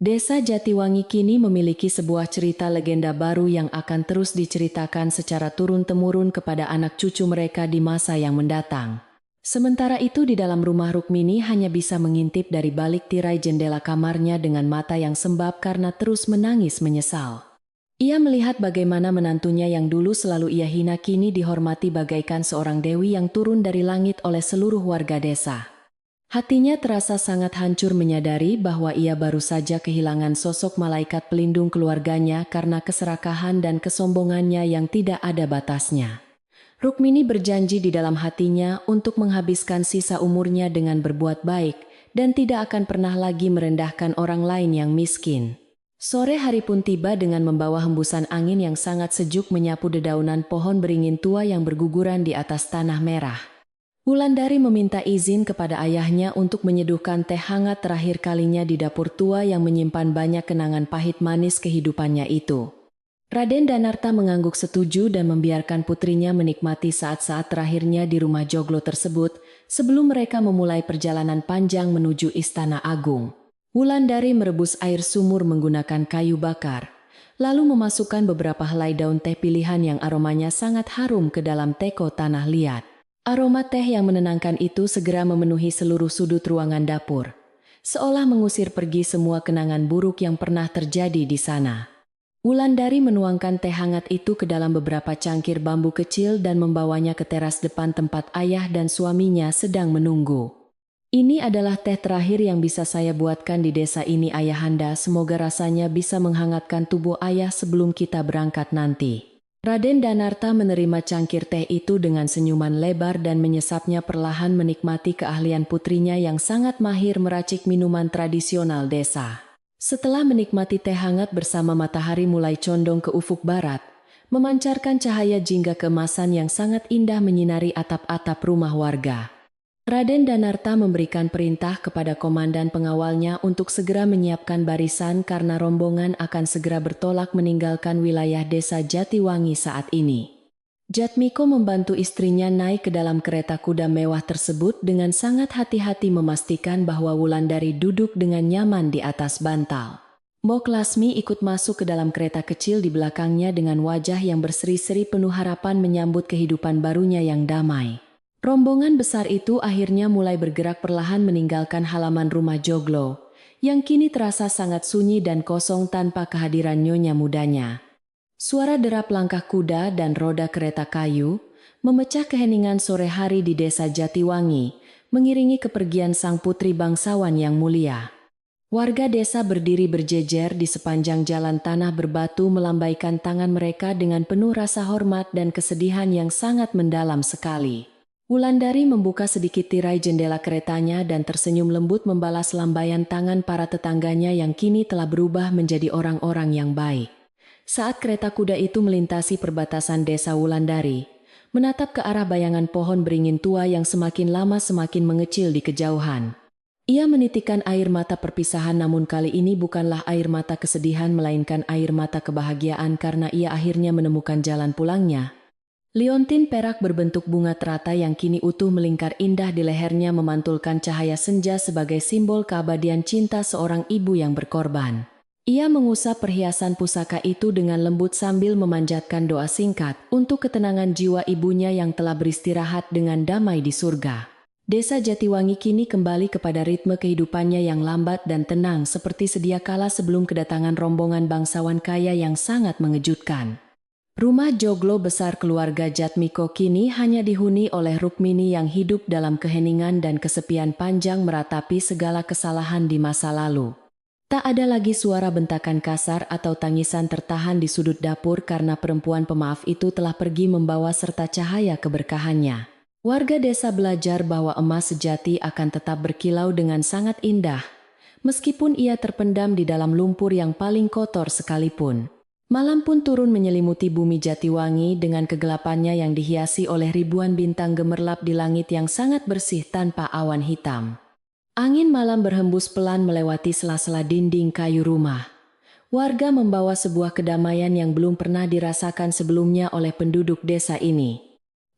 Desa Jatiwangi kini memiliki sebuah cerita legenda baru yang akan terus diceritakan secara turun-temurun kepada anak cucu mereka di masa yang mendatang. Sementara itu di dalam rumah Rukmini hanya bisa mengintip dari balik tirai jendela kamarnya dengan mata yang sembab karena terus menangis menyesal. Ia melihat bagaimana menantunya yang dulu selalu ia hina kini dihormati bagaikan seorang dewi yang turun dari langit oleh seluruh warga desa. Hatinya terasa sangat hancur menyadari bahwa ia baru saja kehilangan sosok malaikat pelindung keluarganya karena keserakahan dan kesombongannya yang tidak ada batasnya. Rukmini berjanji di dalam hatinya untuk menghabiskan sisa umurnya dengan berbuat baik dan tidak akan pernah lagi merendahkan orang lain yang miskin. Sore hari pun tiba dengan membawa hembusan angin yang sangat sejuk menyapu dedaunan pohon beringin tua yang berguguran di atas tanah merah. Wulandari meminta izin kepada ayahnya untuk menyeduhkan teh hangat terakhir kalinya di dapur tua yang menyimpan banyak kenangan pahit manis kehidupannya itu. Raden Danarta mengangguk setuju dan membiarkan putrinya menikmati saat-saat terakhirnya di rumah joglo tersebut sebelum mereka memulai perjalanan panjang menuju Istana Agung. Wulandari merebus air sumur menggunakan kayu bakar, lalu memasukkan beberapa helai daun teh pilihan yang aromanya sangat harum ke dalam teko tanah liat. Aroma teh yang menenangkan itu segera memenuhi seluruh sudut ruangan dapur, seolah mengusir pergi semua kenangan buruk yang pernah terjadi di sana. Wulandari menuangkan teh hangat itu ke dalam beberapa cangkir bambu kecil dan membawanya ke teras depan tempat ayah dan suaminya sedang menunggu. Ini adalah teh terakhir yang bisa saya buatkan di desa ini ayahanda, semoga rasanya bisa menghangatkan tubuh ayah sebelum kita berangkat nanti. Raden Danarta menerima cangkir teh itu dengan senyuman lebar dan menyesapnya perlahan menikmati keahlian putrinya yang sangat mahir meracik minuman tradisional desa. Setelah menikmati teh hangat bersama matahari mulai condong ke ufuk barat, memancarkan cahaya jingga keemasan yang sangat indah menyinari atap-atap rumah warga. Raden Danarta memberikan perintah kepada komandan pengawalnya untuk segera menyiapkan barisan karena rombongan akan segera bertolak meninggalkan wilayah desa Jatiwangi saat ini. Jatmiko membantu istrinya naik ke dalam kereta kuda mewah tersebut dengan sangat hati-hati memastikan bahwa Wulandari duduk dengan nyaman di atas bantal. Mbok Lasmi ikut masuk ke dalam kereta kecil di belakangnya dengan wajah yang berseri-seri penuh harapan menyambut kehidupan barunya yang damai. Rombongan besar itu akhirnya mulai bergerak perlahan meninggalkan halaman rumah joglo, yang kini terasa sangat sunyi dan kosong tanpa kehadiran nyonya mudanya. Suara derap langkah kuda dan roda kereta kayu memecah keheningan sore hari di desa Jatiwangi, mengiringi kepergian sang putri bangsawan yang mulia. Warga desa berdiri berjejer di sepanjang jalan tanah berbatu melambaikan tangan mereka dengan penuh rasa hormat dan kesedihan yang sangat mendalam sekali. Wulandari membuka sedikit tirai jendela keretanya dan tersenyum lembut membalas lambaian tangan para tetangganya yang kini telah berubah menjadi orang-orang yang baik. Saat kereta kuda itu melintasi perbatasan desa Wulandari, menatap ke arah bayangan pohon beringin tua yang semakin lama semakin mengecil di kejauhan. Ia menitikkan air mata perpisahan, namun kali ini bukanlah air mata kesedihan melainkan air mata kebahagiaan karena ia akhirnya menemukan jalan pulangnya. Liontin perak berbentuk bunga teratai yang kini utuh melingkar indah di lehernya memantulkan cahaya senja sebagai simbol keabadian cinta seorang ibu yang berkorban. Ia mengusap perhiasan pusaka itu dengan lembut sambil memanjatkan doa singkat untuk ketenangan jiwa ibunya yang telah beristirahat dengan damai di surga. Desa Jatiwangi kini kembali kepada ritme kehidupannya yang lambat dan tenang seperti sedia kala sebelum kedatangan rombongan bangsawan kaya yang sangat mengejutkan. Rumah joglo besar keluarga Jatmiko kini hanya dihuni oleh Rukmini yang hidup dalam keheningan dan kesepian panjang meratapi segala kesalahan di masa lalu. Tak ada lagi suara bentakan kasar atau tangisan tertahan di sudut dapur karena perempuan pemaaf itu telah pergi membawa serta cahaya keberkahannya. Warga desa belajar bahwa emas sejati akan tetap berkilau dengan sangat indah, meskipun ia terpendam di dalam lumpur yang paling kotor sekalipun. Malam pun turun menyelimuti bumi Jatiwangi dengan kegelapannya yang dihiasi oleh ribuan bintang gemerlap di langit yang sangat bersih tanpa awan hitam. Angin malam berhembus pelan melewati sela-sela dinding kayu rumah. Warga membawa sebuah kedamaian yang belum pernah dirasakan sebelumnya oleh penduduk desa ini.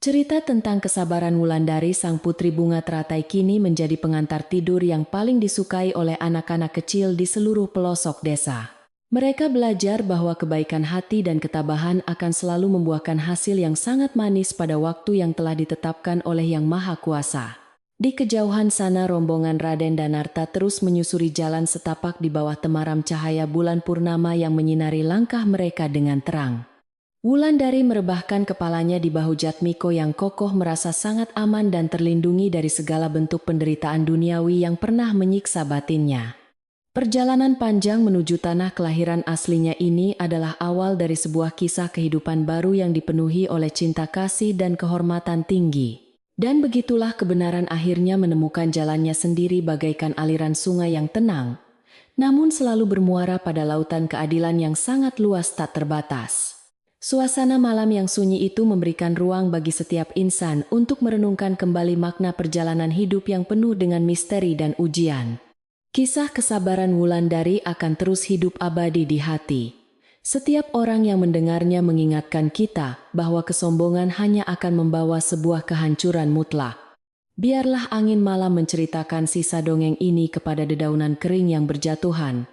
Cerita tentang kesabaran Wulandari sang putri bunga teratai kini menjadi pengantar tidur yang paling disukai oleh anak-anak kecil di seluruh pelosok desa. Mereka belajar bahwa kebaikan hati dan ketabahan akan selalu membuahkan hasil yang sangat manis pada waktu yang telah ditetapkan oleh Yang Maha Kuasa. Di kejauhan sana rombongan Raden Danarta terus menyusuri jalan setapak di bawah temaram cahaya bulan purnama yang menyinari langkah mereka dengan terang. Wulandari merebahkan kepalanya di bahu Jatmiko yang kokoh merasa sangat aman dan terlindungi dari segala bentuk penderitaan duniawi yang pernah menyiksa batinnya. Perjalanan panjang menuju tanah kelahiran aslinya ini adalah awal dari sebuah kisah kehidupan baru yang dipenuhi oleh cinta kasih dan kehormatan tinggi. Dan begitulah kebenaran akhirnya menemukan jalannya sendiri bagaikan aliran sungai yang tenang, namun selalu bermuara pada lautan keadilan yang sangat luas tak terbatas. Suasana malam yang sunyi itu memberikan ruang bagi setiap insan untuk merenungkan kembali makna perjalanan hidup yang penuh dengan misteri dan ujian. Kisah kesabaran Wulandari akan terus hidup abadi di hati. Setiap orang yang mendengarnya mengingatkan kita bahwa kesombongan hanya akan membawa sebuah kehancuran mutlak. Biarlah angin malam menceritakan sisa dongeng ini kepada dedaunan kering yang berjatuhan,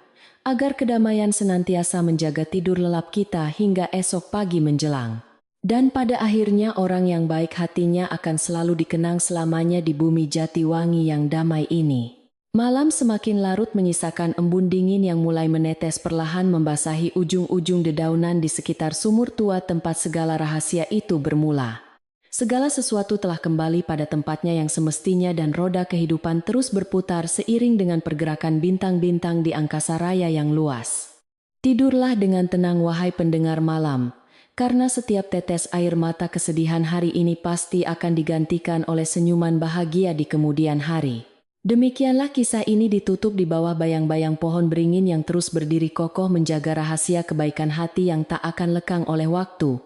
agar kedamaian senantiasa menjaga tidur lelap kita hingga esok pagi menjelang. Dan pada akhirnya orang yang baik hatinya akan selalu dikenang selamanya di bumi Jatiwangi yang damai ini. Malam semakin larut menyisakan embun dingin yang mulai menetes perlahan membasahi ujung-ujung dedaunan di sekitar sumur tua tempat segala rahasia itu bermula. Segala sesuatu telah kembali pada tempatnya yang semestinya dan roda kehidupan terus berputar seiring dengan pergerakan bintang-bintang di angkasa raya yang luas. Tidurlah dengan tenang wahai pendengar malam, karena setiap tetes air mata kesedihan hari ini pasti akan digantikan oleh senyuman bahagia di kemudian hari. Demikianlah kisah ini ditutup di bawah bayang-bayang pohon beringin yang terus berdiri kokoh menjaga rahasia kebaikan hati yang tak akan lekang oleh waktu.